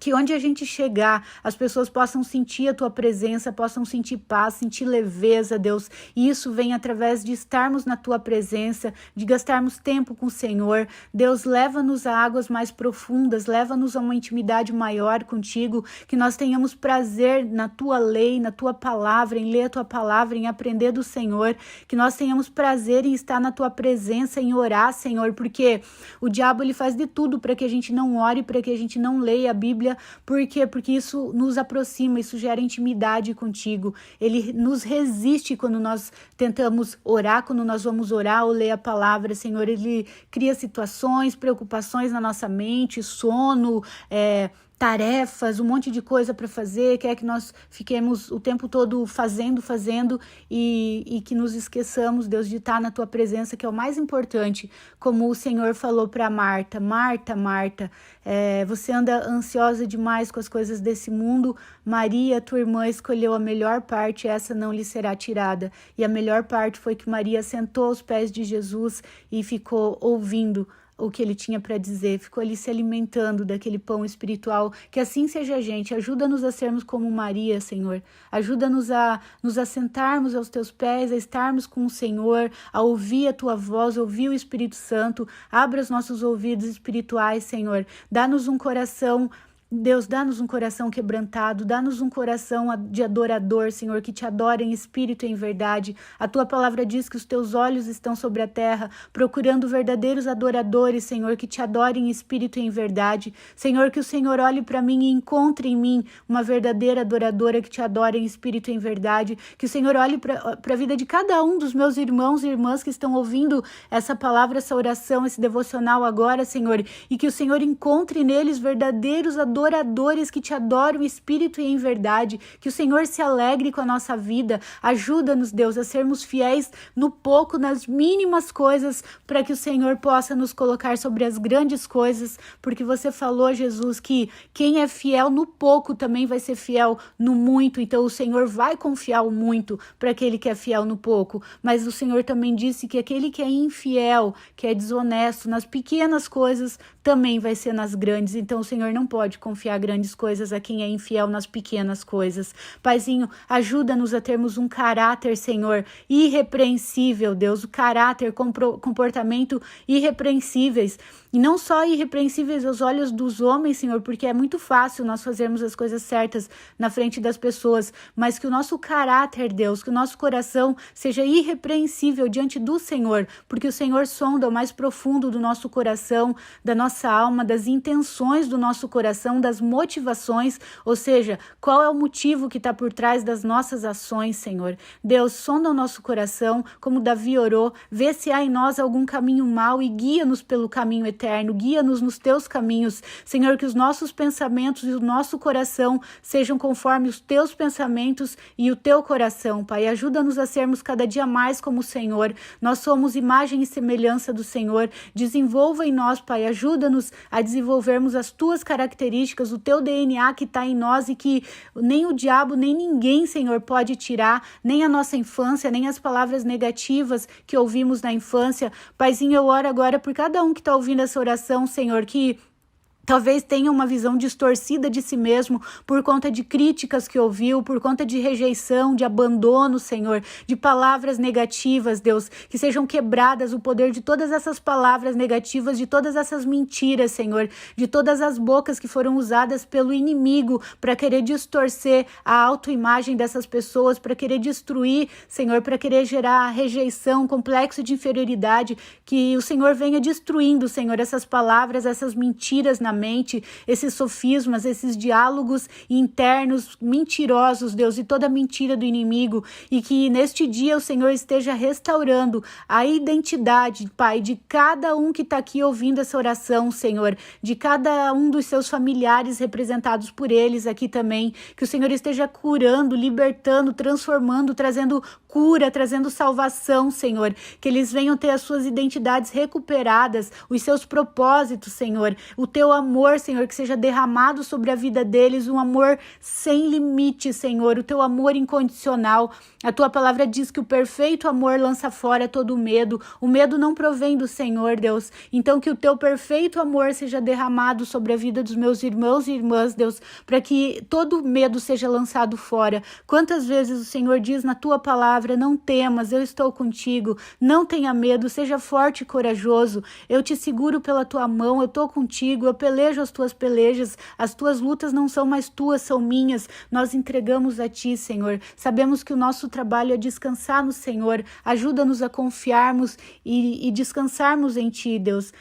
que onde a gente chegar, as pessoas possam sentir a tua presença, possam sentir paz, sentir leveza, Deus. E isso vem através de estarmos na tua presença, de gastarmos tempo com o Senhor. Deus, leva-nos a águas mais profundas, leva-nos a uma intimidade maior contigo, que nós tenhamos prazer na tua lei, na tua palavra, em ler a tua palavra, em aprender do Senhor, que nós tenhamos prazer em estar na tua presença, em orar, Senhor, porque o diabo ele faz de tudo para que a gente não ore, para que a gente não leia a Bíblia. Por quê? Porque isso nos aproxima, isso gera intimidade contigo. Ele nos resiste quando nós tentamos orar, quando nós vamos orar ou ler a palavra, Senhor. Ele cria situações, preocupações na nossa mente, sono, tarefas, um monte de coisa para fazer, quer que nós fiquemos o tempo todo fazendo e que nos esqueçamos, Deus, de estar na tua presença, que é o mais importante. Como o Senhor falou para Marta, Marta, você anda ansiosa demais com as coisas desse mundo. Maria, tua irmã, escolheu a melhor parte, essa não lhe será tirada. E a melhor parte foi que Maria sentou aos pés de Jesus e ficou ouvindo o que ele tinha para dizer, ficou ali se alimentando daquele pão espiritual. Que assim seja a gente. Ajuda-nos a sermos como Maria, Senhor. Ajuda-nos a nos assentarmos aos teus pés, a estarmos com o Senhor, a ouvir a tua voz, ouvir o Espírito Santo. Abra os nossos ouvidos espirituais, Senhor. Dá-nos um coração, Deus, dá-nos um coração quebrantado, dá-nos um coração de adorador, Senhor, que te adora em espírito e em verdade. A tua palavra diz que os teus olhos estão sobre a terra, procurando verdadeiros adoradores, Senhor, que te adorem em espírito e em verdade. Senhor, que o Senhor olhe para mim e encontre em mim uma verdadeira adoradora que te adora em espírito e em verdade. Que o Senhor olhe para a vida de cada um dos meus irmãos e irmãs que estão ouvindo essa palavra, essa oração, esse devocional agora, Senhor, e que o Senhor encontre neles verdadeiros adoradores, adoradores que te adoram em espírito e em verdade, que o Senhor se alegre com a nossa vida. Ajuda-nos, Deus, a sermos fiéis no pouco, nas mínimas coisas, para que o Senhor possa nos colocar sobre as grandes coisas, porque você falou, Jesus, que quem é fiel no pouco também vai ser fiel no muito, então o Senhor vai confiar o muito para aquele que é fiel no pouco, mas o Senhor também disse que aquele que é infiel, que é desonesto nas pequenas coisas, também vai ser nas grandes, então o Senhor não pode confiar grandes coisas a quem é infiel nas pequenas coisas. Paizinho, ajuda-nos a termos um caráter, Senhor, irrepreensível, Deus, o caráter, comportamento irrepreensíveis, e não só irrepreensíveis aos olhos dos homens, Senhor, porque é muito fácil nós fazermos as coisas certas na frente das pessoas, mas que o nosso caráter, Deus, que o nosso coração seja irrepreensível diante do Senhor, porque o Senhor sonda o mais profundo do nosso coração, da nossa alma, das intenções do nosso coração, das motivações, ou seja, qual é o motivo que está por trás das nossas ações, Senhor. Deus, sonda o nosso coração, como Davi orou, vê se há em nós algum caminho mau e guia-nos pelo caminho eterno, guia-nos nos teus caminhos, Senhor, que os nossos pensamentos e o nosso coração sejam conforme os teus pensamentos e o teu coração, Pai. Ajuda-nos a sermos cada dia mais como o Senhor. Nós somos imagem e semelhança do Senhor. Desenvolva em nós, Pai. Ajuda-nos a desenvolvermos as tuas características, o teu DNA que está em nós e que nem o diabo, nem ninguém, Senhor, pode tirar, nem a nossa infância, nem as palavras negativas que ouvimos na infância. Paizinho, eu oro agora por cada um que está ouvindo essa oração, Senhor, que talvez tenha uma visão distorcida de si mesmo por conta de críticas que ouviu, por conta de rejeição, de abandono, Senhor, de palavras negativas, Deus, que sejam quebradas o poder de todas essas palavras negativas, de todas essas mentiras, Senhor, de todas as bocas que foram usadas pelo inimigo para querer distorcer a autoimagem dessas pessoas, para querer destruir, Senhor, para querer gerar rejeição, complexo de inferioridade, que o Senhor venha destruindo, Senhor, essas palavras, essas mentiras na mente, esses sofismas, esses diálogos internos mentirosos, Deus, e toda mentira do inimigo, e que neste dia o Senhor esteja restaurando a identidade, Pai, de cada um que está aqui ouvindo essa oração, Senhor, de cada um dos seus familiares representados por eles aqui também, que o Senhor esteja curando, libertando, transformando, trazendo cura, trazendo salvação, Senhor, que eles venham ter as suas identidades recuperadas, os seus propósitos, Senhor, o teu amor, Senhor, que seja derramado sobre a vida deles, um amor sem limite, Senhor, o teu amor incondicional. A tua palavra diz que o perfeito amor lança fora todo o medo não provém do Senhor, Deus, então que o teu perfeito amor seja derramado sobre a vida dos meus irmãos e irmãs, Deus, para que todo medo seja lançado fora. Quantas vezes o Senhor diz na tua palavra, não temas, eu estou contigo, não tenha medo, seja forte e corajoso, eu te seguro pela tua mão, eu estou contigo, eu pelejo as tuas pelejas, as tuas lutas não são mais tuas, são minhas, nós entregamos a ti, Senhor, sabemos que o nosso trabalho é descansar no Senhor, ajuda-nos a confiarmos e descansarmos em ti, Deus.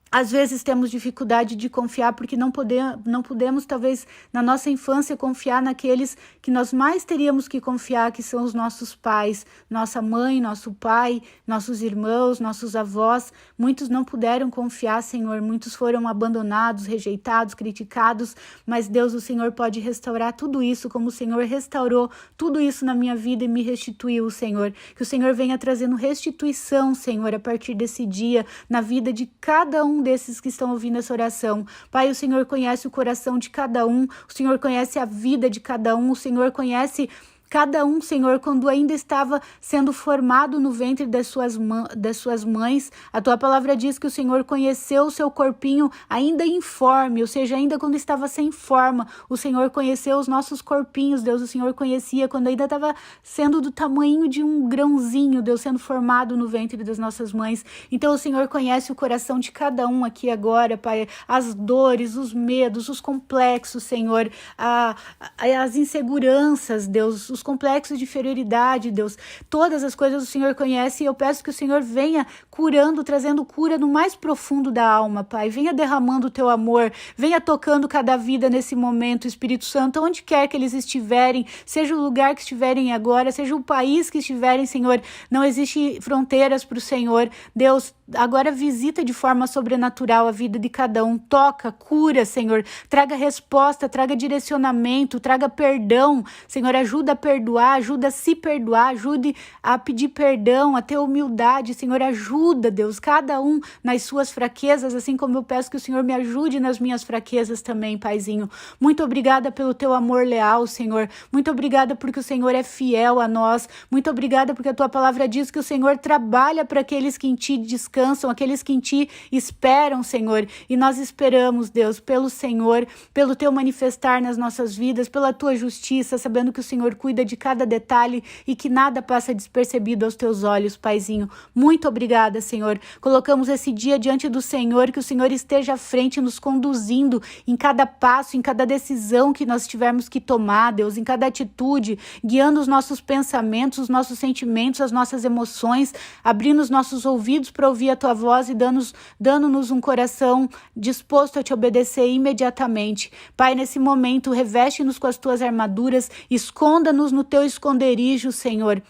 Às vezes temos dificuldade de confiar porque não podemos, talvez, na nossa infância, confiar naqueles que nós mais teríamos que confiar, que são os nossos pais, nossa mãe, nosso pai, nossos irmãos, nossos avós. Muitos não puderam confiar, Senhor, muitos foram abandonados, rejeitados, criticados, mas Deus, o Senhor pode restaurar tudo isso, como o Senhor restaurou tudo isso na minha vida e me restituiu, Senhor. Que o Senhor venha trazendo restituição, Senhor, a partir desse dia, na vida de cada um desses que estão ouvindo essa oração. Pai, o Senhor conhece o coração de cada um, o Senhor conhece a vida de cada um, o Senhor conhece cada um, Senhor, quando ainda estava sendo formado no ventre das suas mães. A tua palavra diz que o Senhor conheceu o seu corpinho ainda informe, ou seja, ainda quando estava sem forma. O Senhor conheceu os nossos corpinhos, Deus, o Senhor conhecia quando ainda estava sendo do tamanho de um grãozinho, Deus, sendo formado no ventre das nossas mães. Então o Senhor conhece o coração de cada um aqui agora, Pai, as dores, os medos, os complexos, Senhor, as inseguranças, Deus, os complexos de inferioridade, Deus. Todas as coisas o Senhor conhece e eu peço que o Senhor venha curando, trazendo cura no mais profundo da alma, Pai. Venha derramando o teu amor, venha tocando cada vida nesse momento, Espírito Santo, onde quer que eles estiverem, seja o lugar que estiverem agora, seja o país que estiverem, Senhor. Não existe fronteiras para o Senhor. Deus, agora visita de forma sobrenatural a vida de cada um. Toca, cura, Senhor. Traga resposta, traga direcionamento, traga perdão. Senhor, ajuda a perdoar, ajuda a se perdoar, ajude a pedir perdão, a ter humildade. Senhor, ajuda, Deus, cada um nas suas fraquezas, assim como eu peço que o Senhor me ajude nas minhas fraquezas também, Paizinho. Muito obrigada pelo teu amor leal, Senhor. Muito obrigada porque o Senhor é fiel a nós. Muito obrigada porque a tua palavra diz que o Senhor trabalha para aqueles que em ti descansam, aqueles que em ti esperam, Senhor. E nós esperamos, Deus, pelo Senhor, pelo teu manifestar nas nossas vidas, pela tua justiça, sabendo que o Senhor cuida de cada detalhe e que nada passa despercebido aos teus olhos, Paizinho. Muito obrigada, Senhor. Colocamos esse dia diante do Senhor, que o Senhor esteja à frente, nos conduzindo em cada passo, em cada decisão que nós tivermos que tomar, Deus, em cada atitude, guiando os nossos pensamentos, os nossos sentimentos, as nossas emoções, abrindo os nossos ouvidos para ouvir a tua voz e dando-nos um coração disposto a te obedecer imediatamente. Pai, nesse momento, reveste-nos com as tuas armaduras, esconda-nos no teu esconderijo, Senhor.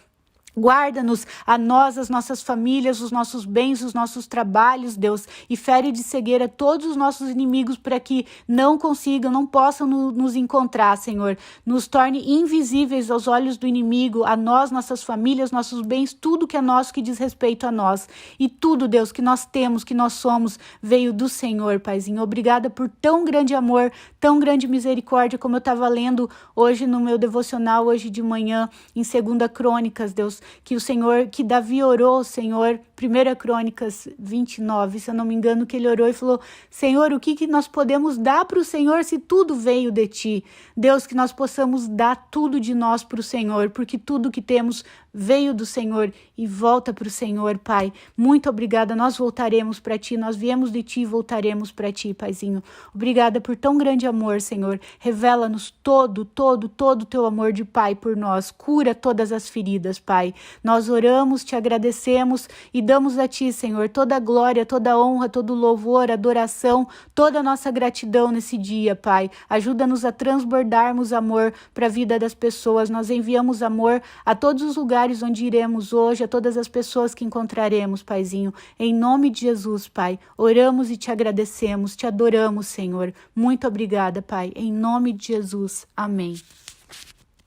Guarda-nos, a nós, as nossas famílias, os nossos bens, os nossos trabalhos, Deus, e fere de cegueira todos os nossos inimigos para que não consigam, não possam nos encontrar, Senhor. Nos torne invisíveis aos olhos do inimigo, a nós, nossas famílias, nossos bens, tudo que é nosso que diz respeito a nós. E tudo, Deus, que nós temos, que nós somos, veio do Senhor, Paizinho. Obrigada por tão grande amor, tão grande misericórdia, como eu estava lendo hoje no meu devocional, hoje de manhã, em 2 Crônicas, Deus, que o Senhor, que Davi orou, Senhor, 1 Crônicas 29, se eu não me engano, que ele orou e falou: Senhor, o que nós podemos dar para o Senhor se tudo veio de ti? Deus, que nós possamos dar tudo de nós para o Senhor, porque tudo que temos veio do Senhor e volta para o Senhor, Pai. Muito obrigada, nós voltaremos para ti, nós viemos de ti e voltaremos para ti, Paizinho. Obrigada por tão grande amor, Senhor. Revela-nos todo o teu amor de Pai por nós. Cura todas as feridas, Pai. Nós oramos, te agradecemos e damos a ti, Senhor, toda a glória, toda a honra, todo o louvor, adoração, toda a nossa gratidão nesse dia, Pai. Ajuda-nos a transbordarmos amor para a vida das pessoas. Nós enviamos amor a todos os lugares onde iremos hoje, a todas as pessoas que encontraremos, Paizinho. Em nome de Jesus, Pai, oramos e te agradecemos, te adoramos, Senhor. Muito obrigada, Pai. Em nome de Jesus. Amém.